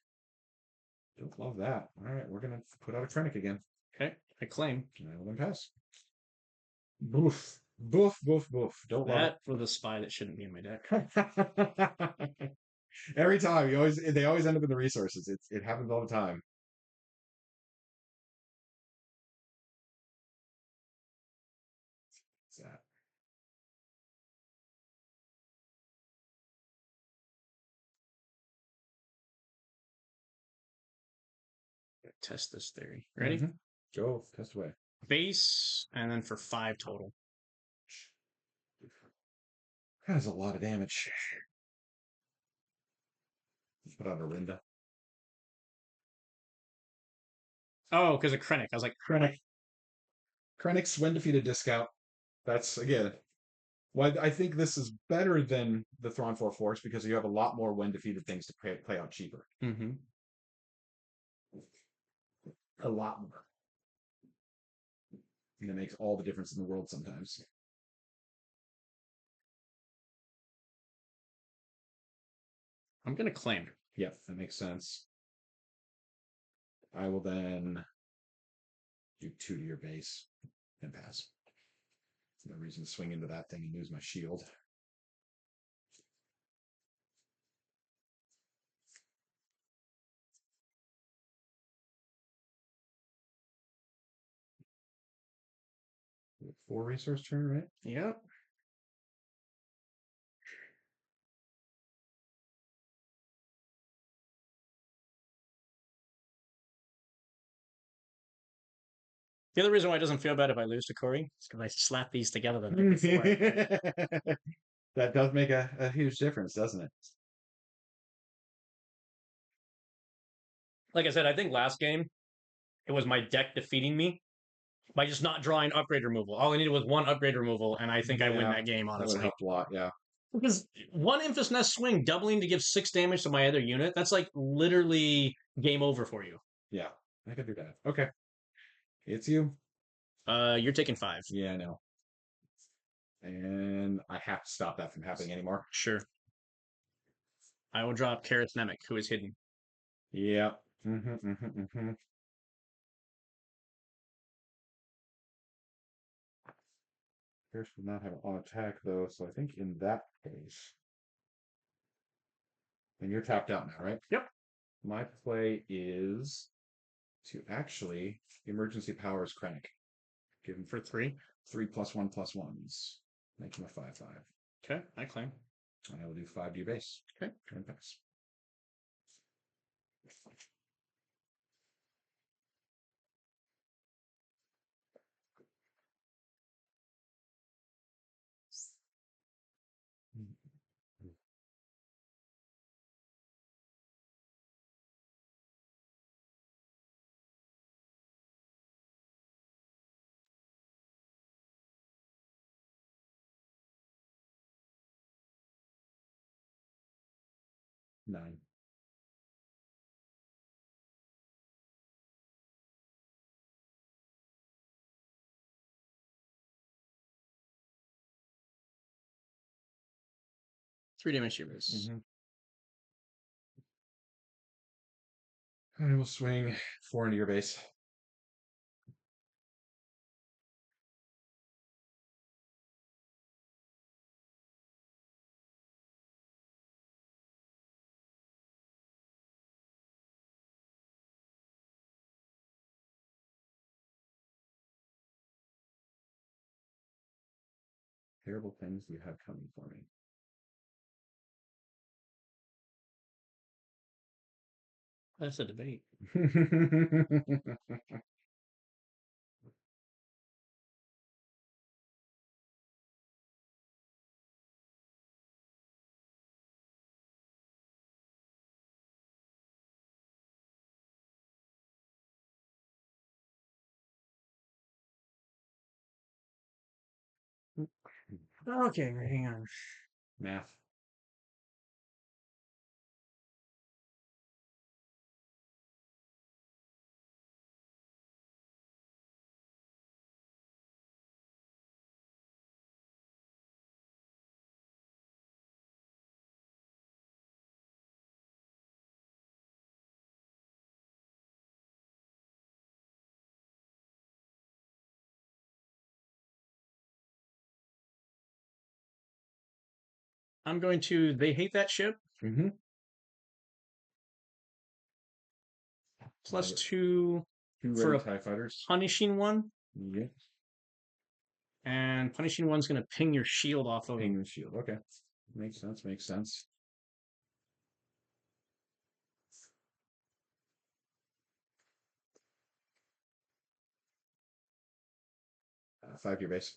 Don't love that. All right, we're going to put out a Krennic again. Okay, I claim. I will then pass. Boof. Boof, boof, boof. Don't love that for the spy that shouldn't be in my deck. Every time they always end up in the resources. It happens all the time. What's that? Test this theory. Ready? Mm-hmm. Go test away. Base, and then for 5 total. That is a lot of damage. Put on a Rinda. Oh, because of Krennic. I was like, Krennic's when defeated discount. That's, again, why I think this is better than the Thrawn4 Force, because you have a lot more when defeated things to play out cheaper. Mm-hmm. A lot more. And it makes all the difference in the world sometimes. I'm going to claim. Yeah, that makes sense. I will then do 2 to your base and pass. No reason to swing into that thing and lose my shield. Four resource turn, right? Yep. The other reason why it doesn't feel bad if I lose to Corey is because I slap these together the night before. That does make a huge difference, doesn't it? Like I said, I think last game, it was my deck defeating me by just not drawing upgrade removal. All I needed was 1 upgrade removal, and I think I win that game, honestly. That would help a lot, yeah. Because one Enfys Nest swing doubling to give 6 damage to my other unit, that's like literally game over for you. Yeah, I could do that. Okay. It's you. You're taking 5. Yeah, I know. And I have to stop that from happening anymore. Sure. I will drop Karis Nemec, who is hidden. Yeah. Mm-hmm. Pierce would not have on attack though, so I think in that case. And you're tapped out now, right? Yep. My play is to actually emergency powers Krennic. Give him For 3. 3+1/+1s. Make him a 5/5. Okay, I claim. And I will do 5 to your base. Okay. And pass. Nine. Three damage to your base. I will swing 4 into your base. Terrible things you have coming for me. That's a debate. Okay, hang on. Math. I'm going to. They hate that ship. Mm-hmm. +2 for a TIE fighters. punishing one. Yes. And punishing one's going to ping your shield off of. Ping the shield. Okay. Makes sense. Makes sense. Five to your base.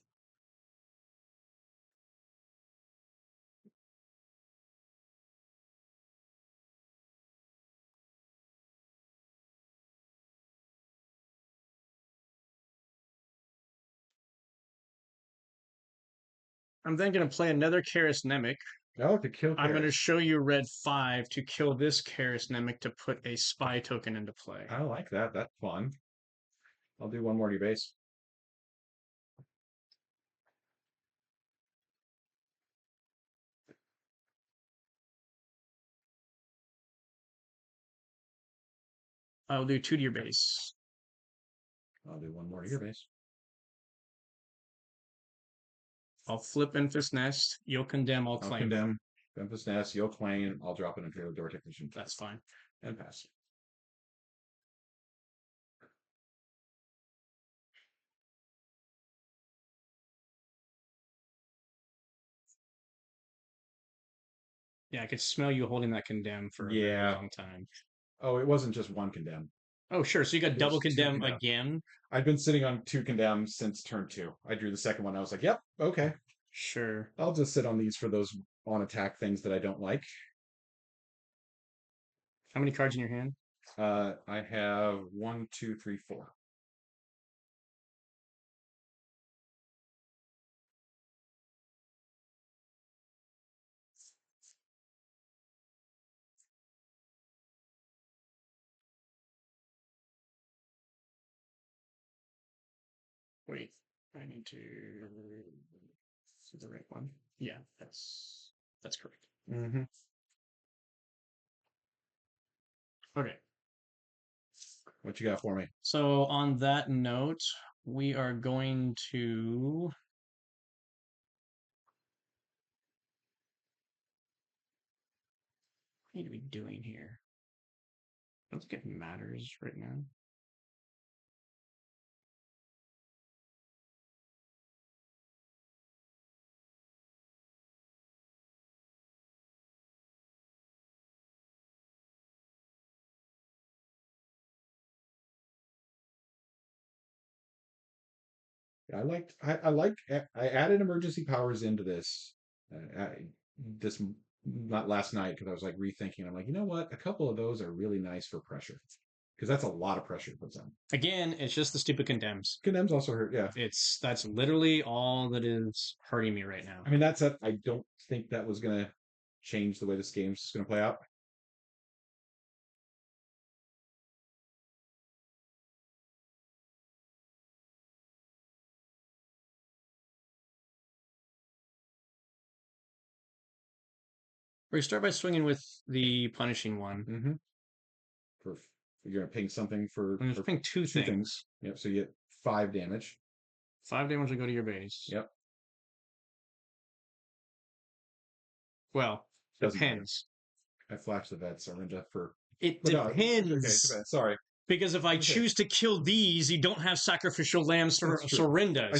I'm then going to play another Karis Nemec. Oh, to kill Karis. I'm going to show you red 5 to kill this Karis Nemec to put a spy token into play. I like that. That's fun. I'll do one more to your base. I'll do 2 to your base. I'll do one more to your base. I'll flip Enfys Nest. You'll condemn. I'll claim. Condemn. Enfys Nest. You'll claim. I'll drop an Imperial Door Technician. That's fine. And pass. Yeah, I could smell you holding that condemn for a very long time. Oh, it wasn't just one condemn. Oh, sure. So you got double condemn condemn. again? I've been sitting on 2 condemns since turn 2. I drew the second one. I was like, yep, okay. Sure. I'll just sit on these for those on attack things that I don't like. How many cards in your hand? I have 1, 2, 3, 4. Wait, I need to see the right one. Yeah, that's correct. Mm-hmm. Okay. What you got for me? So on that note, we are going to. What need to be doing here? I don't think it matters right now. I added emergency powers into this. This not last night because I was like rethinking. I'm like, you know what? A couple of those are really nice for pressure because that's a lot of pressure to put on. Again, it's just the stupid condemns. Condemns also hurt. Yeah, that's literally all that is hurting me right now. I mean, that's it. I don't think that was gonna change the way this game's gonna play out. We start by swinging with the punishing one. Mm-hmm. You're gonna ping something for. I'm gonna ping two things. Yep. So you get 5 damage. 5 damage will go to your base. Yep. Well, depends. I flashed the vets. I'm into for. It depends. No, okay, sorry. Because if I choose to kill these, you don't have sacrificial lambs for Sorinda. I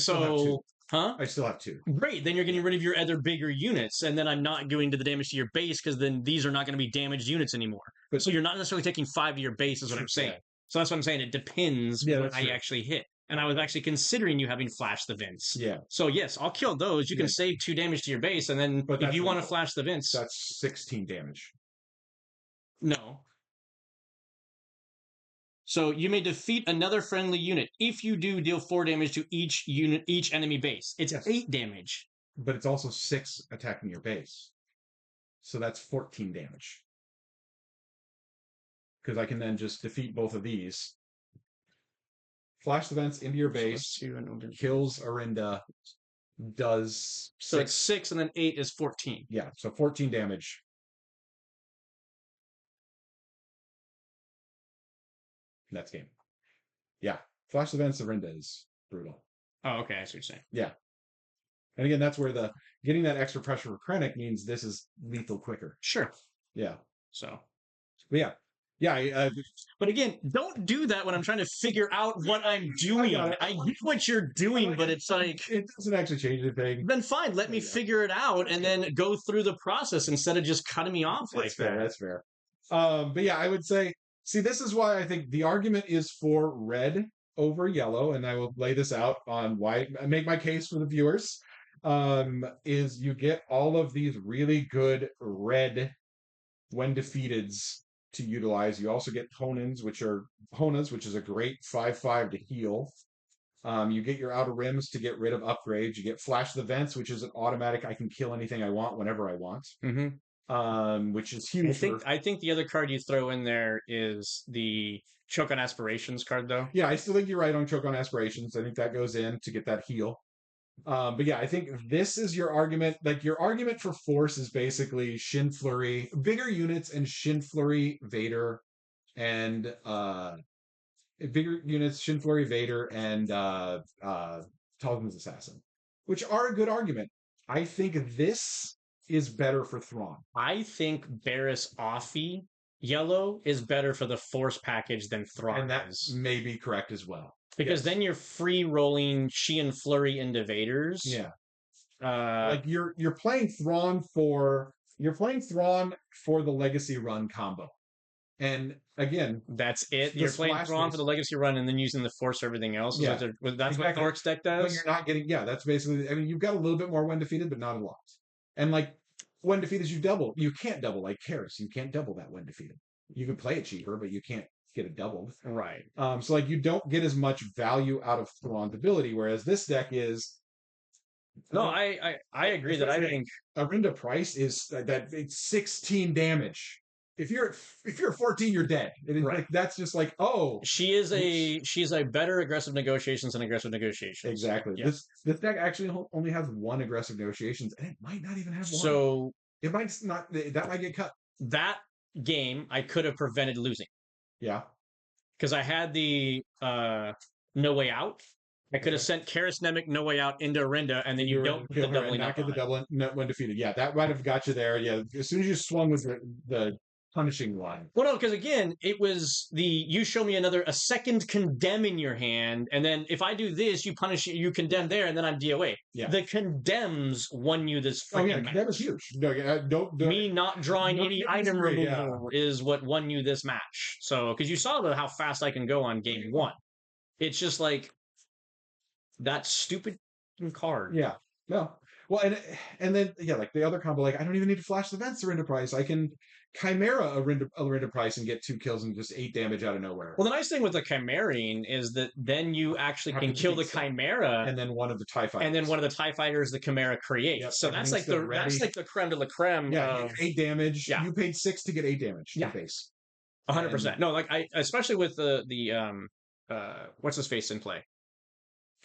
still have 2. Great, then you're getting rid of your other bigger units, and then I'm not going to the damage to your base because then these are not going to be damaged units anymore. So you're not necessarily taking 5 to your base, is what I'm saying. So that's what I'm saying. It depends what I actually hit. And I was actually considering you having flash the vents. Yeah. So yes, I'll kill those. You can save 2 damage to your base, and then if you want to flash the vents, that's 16 damage. No. So you may defeat another friendly unit. If you do, deal 4 damage to each enemy base. It's 8 damage. But it's also 6 attacking your base. So that's 14 damage. Because I can then just defeat both of these. Flash the vents into your base. Kills Orinda. Does 6. So it's 6 and then 8 is 14. Yeah, so 14 damage. Next game. Yeah. Flash the vents Orinda is brutal. Oh, okay. I see what you're saying. Yeah. And again, that's where getting that extra pressure for Krennic means this is lethal quicker. Sure. Yeah. So. But yeah. Yeah. But again, don't do that when I'm trying to figure out what I'm doing. I get what you're doing, but it's like... It doesn't actually change anything. Then fine, let me figure it out and then go through the process instead of just cutting me off like that. That's fair. But yeah, I would say... See, this is why I think the argument is for red over yellow, and I will lay this out on why I make my case for the viewers. Is you get all of these really good red when defeateds to utilize. You also get Honas, which is a great 5/5 to heal. You get your outer rims to get rid of upgrades. You get Flash the Vents, which is an automatic. I can kill anything I want whenever I want. Mm-hmm. Which is huge. I think the other card you throw in there is the Choke on Aspirations card, though. Yeah, I still think you're right on Choke on Aspirations. I think that goes in to get that heal. But yeah, I think this is your argument. Like, your argument for Force is basically Shin Flurry, bigger units, and Shin Flurry Vader, and bigger units, Shin Flurry Vader, and Talisman's Assassin, which are a good argument. I think this is better for Thrawn. I think Barriss Offee yellow is better for the Force package than Thrawn and that may be correct as well. Because then you're free rolling Shin Flurry into Vaders. Yeah. Like you're playing Thrawn for the Legacy Run combo. And again, that's it. You're playing Thrawn for the Legacy Run and then using the Force for everything else. Yeah. That's what Thork's deck does. But you're not getting, that's basically, I mean, you've got a little bit more when defeated, but not a lot. And like, when defeated, you can't double like Karis. You can't double that when defeated. You can play it cheaper, but you can't get it doubled. Right. So like, you don't get as much value out of Thrawn's ability, whereas this deck is. No, I agree that I think Orinda Price is that it's 16 damage. if you're 14, you're dead. And right. Like that's just like, oh, she's a better aggressive negotiations than aggressive negotiations. Exactly. Yeah. This deck actually only has one aggressive negotiations, and it might not even have one. So it might not. That might get cut. That game I could have prevented losing. Yeah. Because I had the No Way Out. I could have sent Karis Nemec No Way Out into Orinda, and then you don't get the doubling up. Not get the doubling when defeated. Yeah, that might have got you there. Yeah, as soon as you swung with the punishing one. Well, no, because again, it was you show me a second condemn in your hand, and then if I do this, you punish, you condemn there, and then I'm DOA. Yeah. The condemns won you this freaking match. Condemn is huge. No, don't me not drawing any item removal is what won you this match. So, because you saw how fast I can go on game one. It's just like that stupid card. Yeah. No. Well, and then like the other combo, like I don't even need to flash the vents Orinda Price. I can Chimera Orinda Price and get 2 kills and just 8 damage out of nowhere. Well, the nice thing with the Chimerine is that then you actually can kill the Chimera, and then one of the TIE Fighters, and then one of the TIE Fighters the Chimera creates. Yep, so that's like the creme de la creme. Yeah, 8 damage. Yeah. You paid 6 to get 8 damage. Yeah, base. 100%. No, like I especially with the what's his face in play.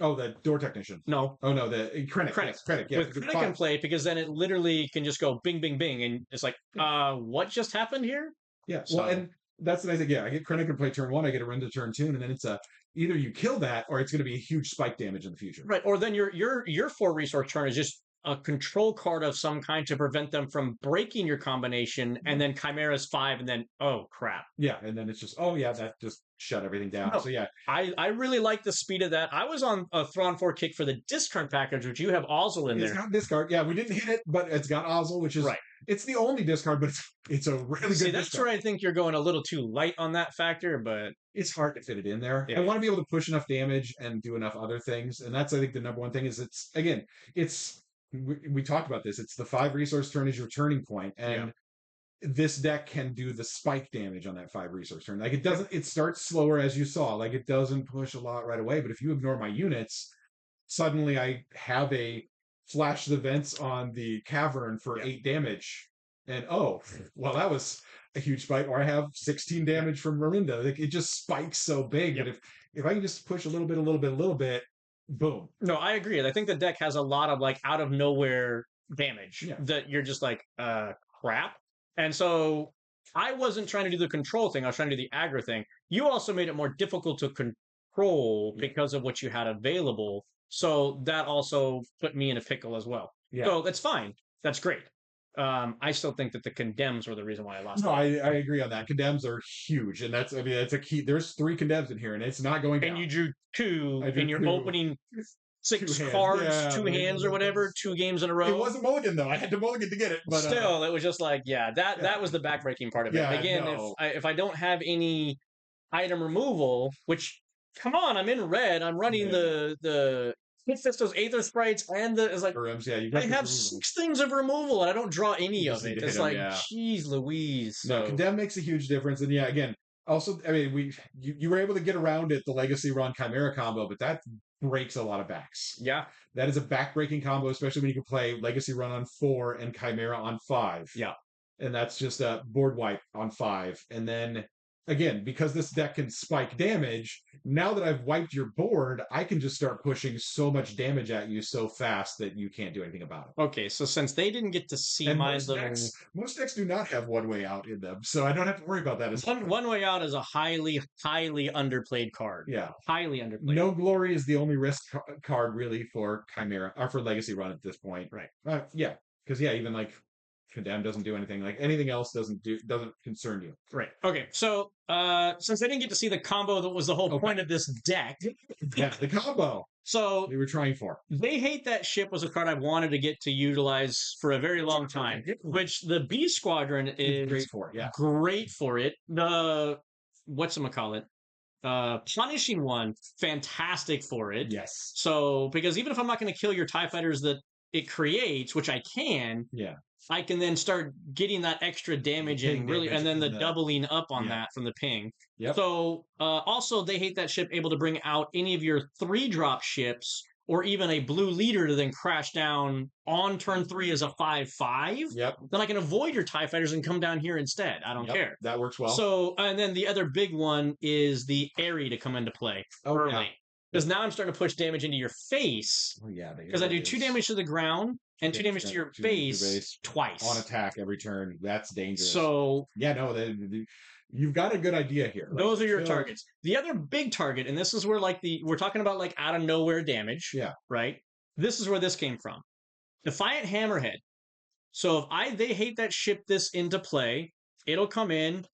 Oh, the door technician. No. Oh, no, the Krennic. Krennic. Yeah. With Krennic in play, because then it literally can just go bing, bing, bing, and it's like, what just happened here? Yeah. So. Well, and that's the nice thing. Yeah, I get Krennic in play turn 1, I get Orinda turn 2, and then it's either you kill that or it's going to be a huge spike damage in the future. Right. Or then your 4 resource turn is just a control card of some kind to prevent them from breaking your combination, and then Chimera's 5, and then oh crap. Yeah, and then it's just that just shut everything down. No, so yeah, I really like the speed of that. I was on a Thrawn4 kick for the discard package, which you have Ozzel in there. It's got discard. Yeah, we didn't hit it, but it's got Ozzel, which is right. It's the only discard, but it's a really good. That's where I think you're going a little too light on that factor, but it's hard to fit it in there. Yeah. I want to be able to push enough damage and do enough other things, and that's I think the number one thing is it's. We talked about this. It's the 5 resource turn is your turning point, and this deck can do the spike damage on that 5 resource turn. Like it doesn't. It starts slower, as you saw. Like it doesn't push a lot right away. But if you ignore my units, suddenly I have a flash the vents on the cavern for 8 damage, and that was a huge spike. Or I have 16 damage from Orinda. Like it just spikes so big that if I can just push a little bit. Boom. No, I agree. I think the deck has a lot of like out of nowhere damage that you're just like, crap. And so I wasn't trying to do the control thing. I was trying to do the aggro thing. You also made it more difficult to control because of what you had available. So that also put me in a pickle as well. Yeah. So that's fine. That's great. I still think that the condemns were the reason why I lost. No, I agree on that. Condemns are huge, and that's a key. There's 3 condemns in here, and it's not going down. And you drew 2 in your opening 6 cards, 2 hands or whatever, 2 games in a row. It wasn't mulligan though. I had to mulligan to get it, but still, it was just like that was the backbreaking part of it. Again, if I don't have any item removal, which come on, I'm in red. I'm running the Fisto's Aether Sprites and it's like I have 6 things of removal and I don't draw any of it. It's like, geez Louise. So. No, Condemn makes a huge difference. And again, also, I mean, you were able to get around it, the Legacy Run Chimera combo, but that breaks a lot of backs. Yeah. That is a back-breaking combo, especially when you can play Legacy Run on 4 and Chimera on 5. Yeah. And that's just a board wipe on 5. And then again, because this deck can spike damage, now that I've wiped your board, I can just start pushing so much damage at you so fast that you can't do anything about it. Okay, so since they didn't get to see most decks do not have one way out in them, so I don't have to worry about that. One way out is a highly, highly underplayed card. Yeah. Highly underplayed. No Glory is the only risk card really for Chimera, or for Legacy Run at this point. Right. Because even like Condemn doesn't do anything. Like anything else doesn't concern you. Right. Okay. So since they didn't get to see the combo that was the whole point of this deck. Yeah, the combo. So they were trying for. They Hate That Ship was a card I wanted to get to utilize for a very long time. Which the B Squadron is great for. Yeah. Great for it. The whatchamacallit? Punishing one, fantastic for it. Yes. So because even if I'm not going to kill your TIE fighters that it creates, which I can, I can then start getting that extra damage and then the doubling up on that from the ping. Yep. So also They Hate That Ship able to bring out any of your 3-drop ships or even a blue leader to then crash down on turn 3 as a 5/5, then I can avoid your TIE fighters and come down here instead. I don't care. That works well. So, and then the other big one is the Airy to come into play early. Because now I'm starting to push damage into your face. Oh, yeah. Because I do 2 damage to the ground and 2 damage to your face twice. On attack every turn. That's dangerous. So... Yeah, no, you've got a good idea here. Those are your targets. The other big target, and this is where we're talking about out of nowhere damage. Yeah. Right? This is where this came from. Defiant Hammerhead. So if they hate that ship this into play, it'll come in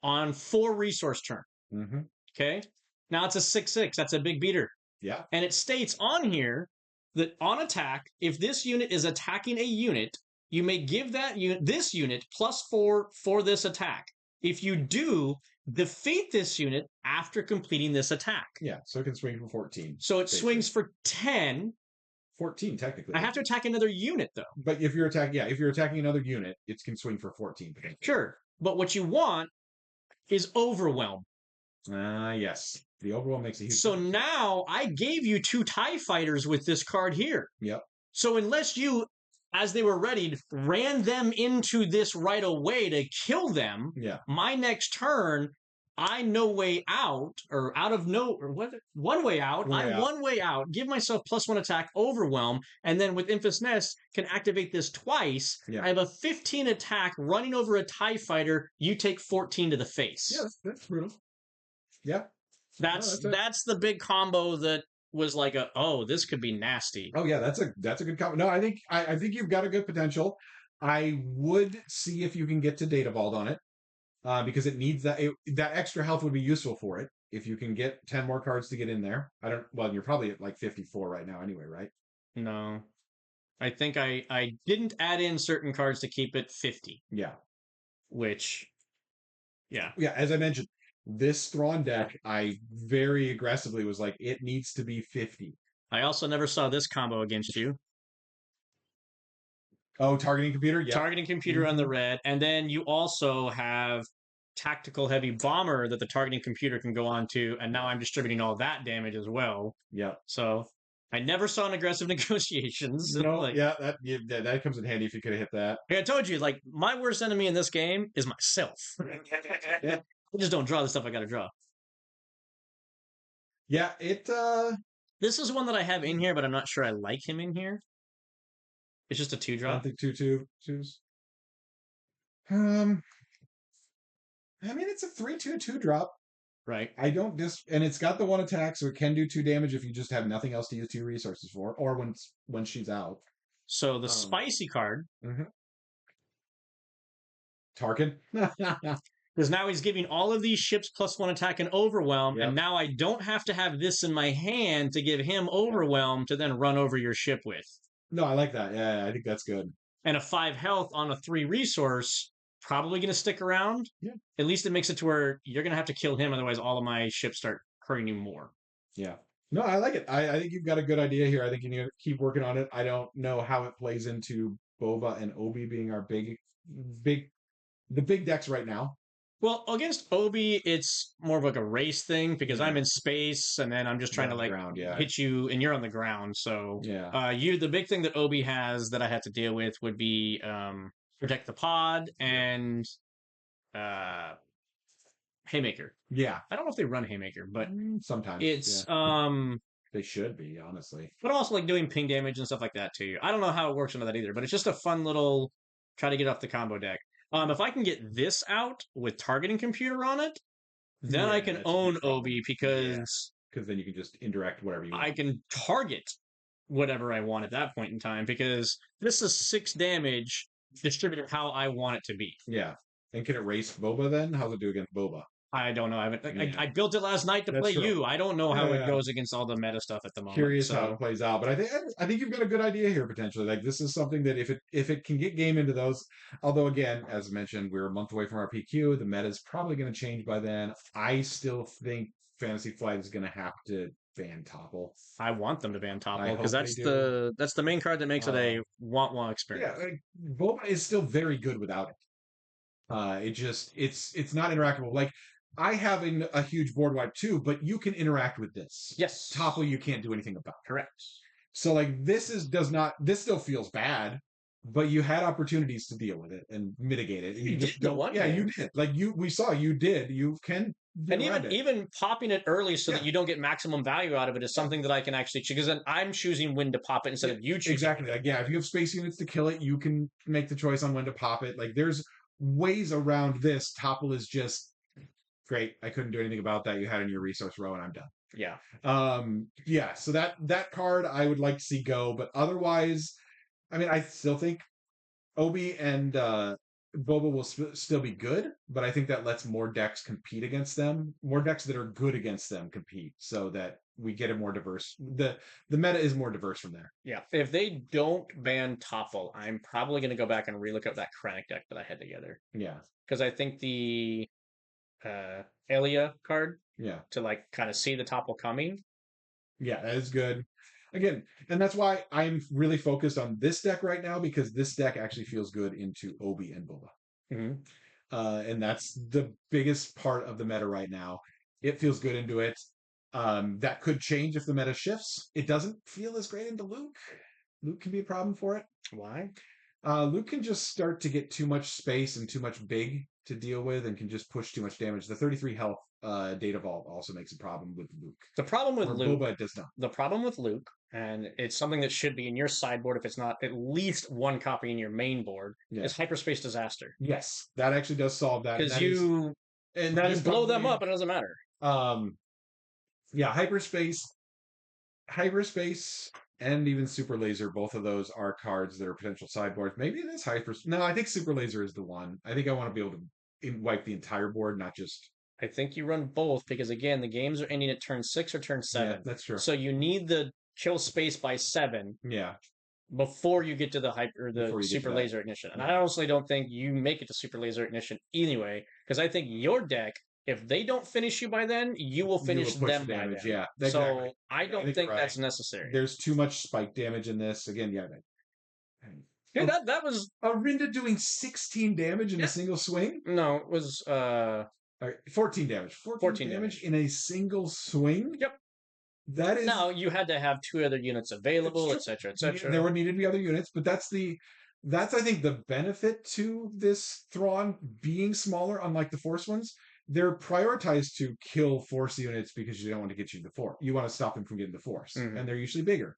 on 4 resource turn. Mm-hmm. Okay? Now it's a 6/6. That's a big beater. Yeah. And it states on here that on attack, if this unit is attacking a unit, you may give this unit +4 for this attack. If you do, defeat this unit after completing this attack. Yeah, so it can swing for 14. So it swings for 10. 14, technically. I have to attack another unit, though. But if you're attacking another unit, it can swing for 14. Sure. But what you want is Overwhelm. Yes. The Overwhelm makes a huge difference. Now I gave you 2 TIE fighters with this card here. Yep. So unless you, as they were readied, ran them into this right away to kill them, my next turn, I no way out, or out of no, or what? One way out. One way out. Give myself +1 attack, Overwhelm, and then with Enfys Nest can activate this twice. Yeah. I have a 15 attack running over a TIE fighter. You take 14 to the face. Yeah, that's brutal. Yeah. That's the big combo that was like this could be nasty. Oh yeah, that's a good combo. No, I think you've got a good potential. I would see if you can get to Data Vault on it. Because it needs that extra health would be useful for it. If you can get 10 more cards to get in there. You're probably at 54 right now anyway, right? No. I think I didn't add in certain cards to keep it 50. Yeah. Which, yeah, as I mentioned, this Thrawn deck, I very aggressively was like, it needs to be 50. I also never saw this combo against you. Oh, targeting computer? Yeah. Targeting computer on the red. And then you also have tactical heavy bomber that the targeting computer can go on to. And now I'm distributing all that damage as well. Yeah. So I never saw an aggressive negotiations. That comes in handy if you could have hit that. Like I told you, my worst enemy in this game is myself. I just don't draw the stuff I got to draw. Yeah, This is one that I have in here, but I'm not sure I like him in here. It's just a 2-drop. I don't think 2/2s. I mean, it's a 3/2 2-drop. Right. And it's got the 1 attack, so it can do 2 damage if you just have nothing else to use 2 resources for, or when she's out. So the spicy card. Mm-hmm. Tarkin. Because now he's giving all of these ships +1 attack and Overwhelm, and now I don't have to have this in my hand to give him Overwhelm to then run over your ship with. No, I like that. Yeah, I think that's good. And a 5 health on a 3 resource, probably going to stick around. Yeah. At least it makes it to where you're going to have to kill him, otherwise all of my ships start hurting you more. Yeah. No, I like it. I think you've got a good idea here. I think you need to keep working on it. I don't know how it plays into Boba and Obi being our the big decks right now. Well, against Obi, it's more of like a race thing because I'm in space and then I'm just trying to hit you and you're on the ground. So the big thing that Obi has that I have to deal with would be protect the pod and Haymaker. Yeah. I don't know if they run Haymaker, but sometimes it's they should be, honestly. But also doing ping damage and stuff like that too. I don't know how it works into that either, but it's just a fun little try to get off the combo deck. If I can get this out with targeting computer on it, then I can own Obi because then you can just indirect whatever you want. I can target whatever I want at that point in time because this is 6 damage distributed how I want it to be. Yeah. And can it race Boba then? How's it do against Boba? I don't know. I built it last night to play you. I don't know how it goes against all the meta stuff at the moment. Curious how it plays out, but I think you've got a good idea here potentially. This is something that if it can get game into those, although again, as mentioned, we're a month away from our PQ. The meta is probably going to change by then. I still think Fantasy Flight is going to have to ban Topple. I want them to ban Topple because that's the main card that makes it a want experience. Yeah, Boba is still very good without it. It's not interactable. I have a huge board wipe too, but you can interact with this. Yes. Topple you can't do anything about. Correct. So like this still feels bad, but you had opportunities to deal with it and mitigate it. And You just did the don't. one Yeah, game. you did. Like we saw you did. You can get And around it. even popping it early so Yeah. that you don't get maximum value out of it is something that I can actually choose. Because then I'm choosing when to pop it instead of you choosing. Exactly. Like, yeah, if you have space units to kill it, you can make the choice on when to pop it. Like there's ways around this. Topple is just great. I couldn't do anything about that. You had in your resource row, and I'm done. Yeah. Yeah. So that card I would like to see go, but otherwise, I mean, I still think Obi and Boba will still be good, but I think that lets more decks compete against them. More decks that are good against them compete, so that we get a more diverse. The meta is more diverse from there. Yeah. If they don't ban Topple, I'm probably going to go back and relook up that Krennic deck that I had together. Yeah. Because I think the Elia card. Yeah. To like kind of see the Topple coming. Yeah, that is good. Again, and that's why I'm really focused on this deck right now, because this deck actually feels good into Obi and Boba. Mm-hmm. And that's the biggest part of the meta right now. It feels good into it. That could change if the meta shifts. It doesn't feel as great into Luke. Luke can be a problem for it. Why? Luke can just start to get too much space and too much big to deal with, and can just push too much damage. The 33 health Data Vault also makes a problem with Luke. The problem with Luke, Boba does not. The problem with Luke, and it's something that should be in your sideboard if it's not at least one copy in your main board, is Hyperspace Disaster. Yes, that actually does solve that. Because you blow them up, and it doesn't matter. Yeah, Hyperspace, and even Super Laser, both of those are cards that are potential sideboards. Maybe it is Hyperspace. No, I think Super Laser is the one. I think I want to be able to wipe the entire board, not just... I think you run both, because again, the games are ending at turn 6 or turn 7. Yeah, that's true. So you need the kill space by 7. Yeah. Before you get to the Super Laser Ignition. And I honestly don't think you make it to Super Laser Ignition anyway, because I think your deck, if they don't finish you by then, you will finish them by then. Yeah, exactly. So I don't think that's necessary. There's too much spike damage in this. Again, that was... Arinda doing 16 damage in a single swing? No, it was... 14 damage. 14 damage in a single swing? Yep. That is... Now, you had to have 2 other units available, etc., etc. There would need to be other units, but that's I think the benefit to this Thrawn being smaller, unlike the Force ones. They're prioritized to kill Force units because you don't want to get you the Force. You want to stop them from getting the Force, and they're usually bigger.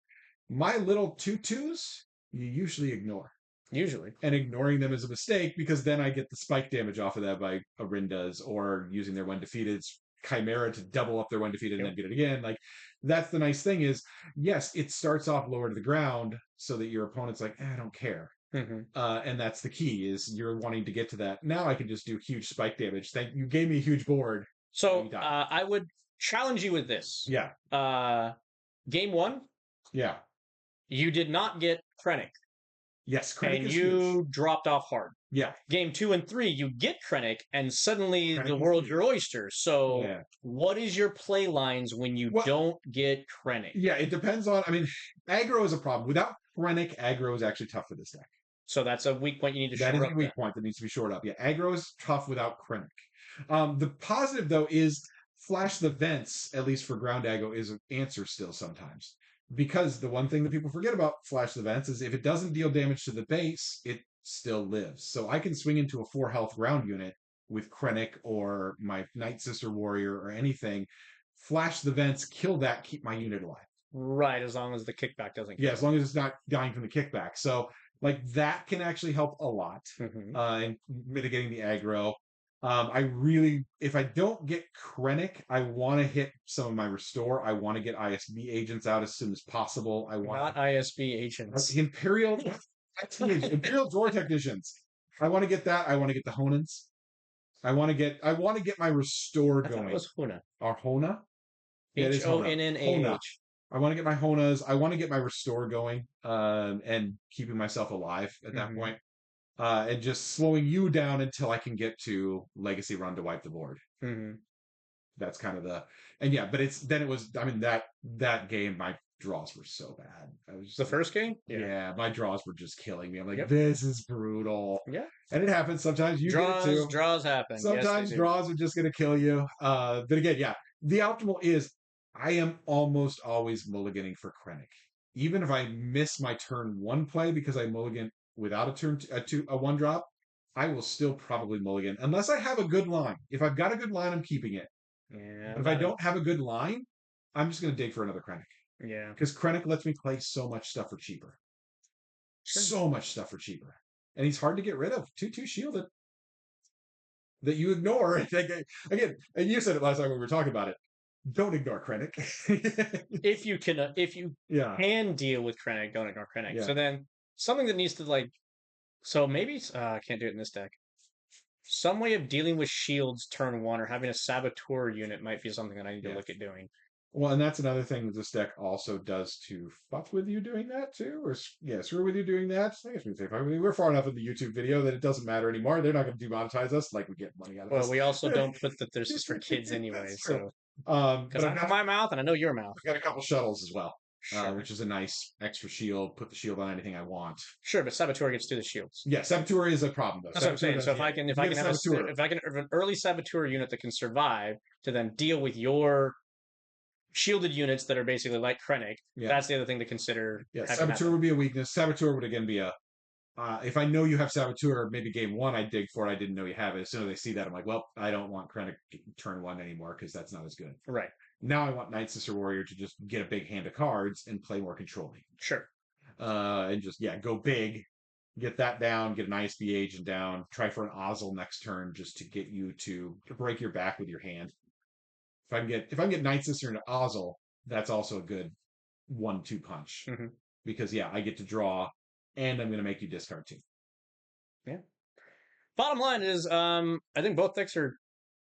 My little 2/2s, you usually ignore. And ignoring them is a mistake, because then I get the spike damage off of that by Arindas, or using their when defeated Chimera to double up their when defeated and then get it again. Like, that's the nice thing is, yes, it starts off lower to the ground so that your opponent's like, I don't care. And that's the key, is you're wanting to get to that. Now I can just do huge spike damage. Thank you, gave me a huge board. So I would challenge you with this. Yeah. Game 1. Yeah. You did not get Krennic. Yes, Krennic and you dropped off hard. Yeah. Game 2 and 3, you get Krennic, and suddenly the world's your oyster. So, what is your play lines when you don't get Krennic? Yeah, it depends on... I mean, aggro is a problem. Without Krennic, aggro is actually tough for this deck. So that's a weak point you need to shore up. That is a weak point that needs to be shored up. Yeah, aggro is tough without Krennic. The positive, though, is Flash the Vents, at least for ground aggro, is an answer still sometimes. Because the one thing that people forget about Flash the Vents is if it doesn't deal damage to the base, it still lives. So I can swing into a 4 health ground unit with Krennic or my Night Sister Warrior or anything, Flash the Vents, kill that, keep my unit alive. Right, as long as the kickback doesn't kill. Yeah, as long as it's not dying from the kickback. So, like, that can actually help a lot in mitigating the aggro. If I don't get Krennic, I want to hit some of my restore. I want to get ISB agents out as soon as possible. Not ISB agents. Imperial Drawer Technicians. I want to get that. I want to get the Honans. I want to get my restore going. That was Hona. Our Hona? H-O-N-N-A-H. I want to get my Honas. I want to get my restore going, and keeping myself alive at that point. And just slowing you down until I can get to Legacy Run to wipe the board. That's kind of that game, my draws were so bad. The first game? Yeah, my draws were just killing me. I'm like, this is brutal. Yeah. And it happens sometimes. You get it too. Draws happen. Sometimes draws are just going to kill you. But again, the optimal is I am almost always mulliganing for Krennic. even if I miss my turn 1 play because I mulligan without a 1 drop, I will still probably mulligan unless I have a good line. If I've got a good line, I'm keeping it. Yeah. But if I don't have a good line, I'm just going to dig for another Krennic. Yeah. Because Krennic lets me play so much stuff for cheaper. Sure. So much stuff for cheaper. And he's hard to get rid of. 2/2 shielded. That you ignore. Again, and you said it last time when we were talking about it. Don't ignore Krennic. if you can deal with Krennic, don't ignore Krennic. Yeah. So then something that needs to so maybe I can't do it in this deck. Some way of dealing with shields turn 1 or having a saboteur unit might be something that I need to look at doing. Well, and that's another thing that this deck also does to fuck with you doing that too, or screw with you doing that. I guess we say fuck with you. We're far enough in the YouTube video that it doesn't matter anymore. They're not going to demonetize us like we get money out of us. Well, we also don't put that this is for kids anyway. So, because I know my mouth and I know your mouth. I've got a couple shuttles as well. Sure. Which is a nice extra shield. Put the shield on anything I want. Sure, but Saboteur gets through the shields. Yeah, Saboteur is a problem though. That's what I'm saying. So if I can have an early Saboteur unit that can survive to then deal with your shielded units that are basically like Krennic, that's the other thing to consider. Yeah, Saboteur would be a weakness. Saboteur would again be a. If I know you have Saboteur, maybe game 1 I dig for it. I didn't know you have it. As soon as I see that, I'm like, well, I don't want Krennic turn 1 anymore because that's not as good. Right. Now I want Night Sister Warrior to just get a big hand of cards and play more controlling. Sure. And just, go big, get that down, get an ISB agent down, try for an Ozzel next turn just to get you to break your back with your hand. If I can get Night Sister into Ozzel, that's also a good 1-2 punch. Mm-hmm. Because, I get to draw, and I'm going to make you discard 2. Yeah. Bottom line is, I think both decks are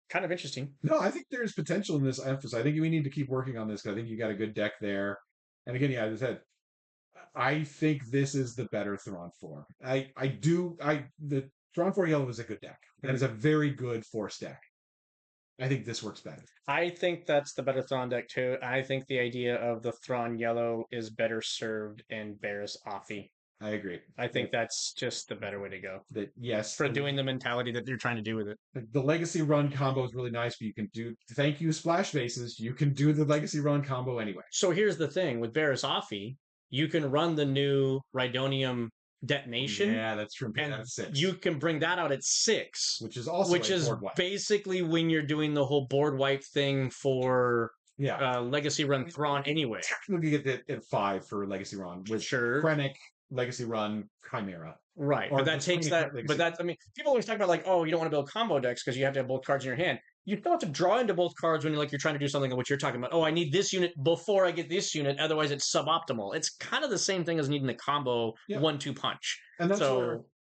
kind of interesting. No, I think there's potential in this Enfys. I think we need to keep working on this because I think you got a good deck there. And again, as I said, I think this is the better Thrawn4. The Thrawn4 Yellow is a good deck. That is a very good force deck. I think this works better. I think that's the better Thrawn deck too. I think the idea of the Thrawn Yellow is better served in Barriss Offee. I agree. I think that's just the better way to go. Yes. For doing the mentality that you're trying to do with it. The Legacy Run combo is really nice, but you can do, thank you, Splash Bases, you can do the Legacy Run combo anyway. So here's the thing, with Barriss Offee, you can run the new Rhydonium Detonation. Yeah, that's true. And at 6. You can bring that out at 6. Which is also board wipe. Basically when you're doing the whole board wipe thing for Legacy Run Thrawn anyway. Technically you get it at 5 for Legacy Run. With Krennic, Legacy Run, Chimera. Right, but that takes that. But that's, people always talk about you don't want to build combo decks because you have to have both cards in your hand. You don't have to draw into both cards when you're trying to do something on what you're talking about. Oh, I need this unit before I get this unit, otherwise it's suboptimal. It's kind of the same thing as needing a combo 1-2 punch. And that's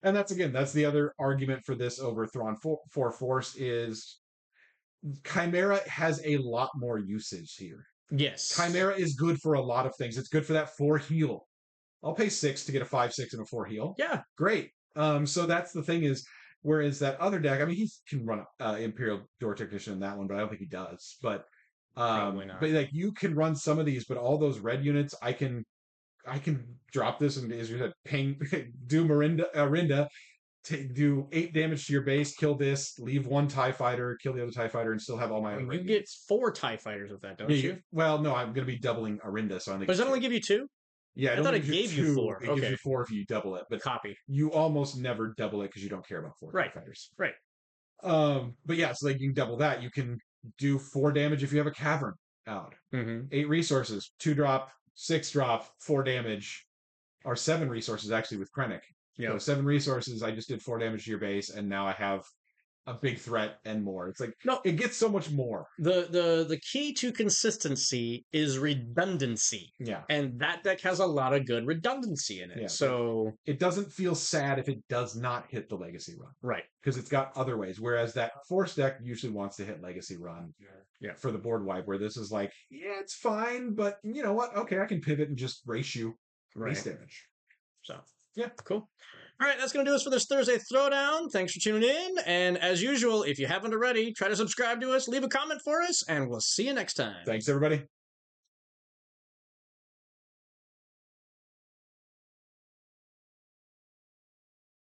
that's the other argument for this over Thrawn4 Force is Chimera has a lot more usage here. Yes, Chimera is good for a lot of things. It's good for that 4 heal. I'll pay 6 to get a 5/6 and a 4 heal. Yeah, great. So that's the thing is, whereas that other deck, he can run Imperial Door Technician in that one, but I don't think he does. But probably not. But you can run some of these, but all those red units, I can drop this and, as you said, do Arinda, do 8 damage to your base, kill this, leave 1 TIE Fighter, kill the other TIE Fighter, and still have all my other. You get 4 TIE Fighters with that, don't you? Well, no, I'm going to be doubling Arinda, so I think. But does that only give you 2? Yeah, I thought it gave you 4. It gives you 4 if you double it, but copy. You almost never double it because you don't care about 4 TIE Fighters. Right. But yeah, so you can double that. You can do 4 damage if you have a Cavern out. Mm-hmm. 8 resources, 2 drop, 6 drop, 4 damage, or 7 resources actually with Krennic. Yeah. So 7 resources, I just did 4 damage to your base, and now I have a big threat and more. It's it gets so much more. The key to consistency is redundancy. Yeah. And that deck has a lot of good redundancy in it. Yeah, so it doesn't feel sad if it does not hit the Legacy Run. Right. Because it's got other ways. Whereas that Force deck usually wants to hit Legacy Run for the board wipe, where this is it's fine, but you know what? Okay, I can pivot and just race you base damage. So cool. All right, that's going to do us for this Thursday Throwdown. Thanks for tuning in. And as usual, if you haven't already, try to subscribe to us, leave a comment for us, and we'll see you next time. Thanks, everybody.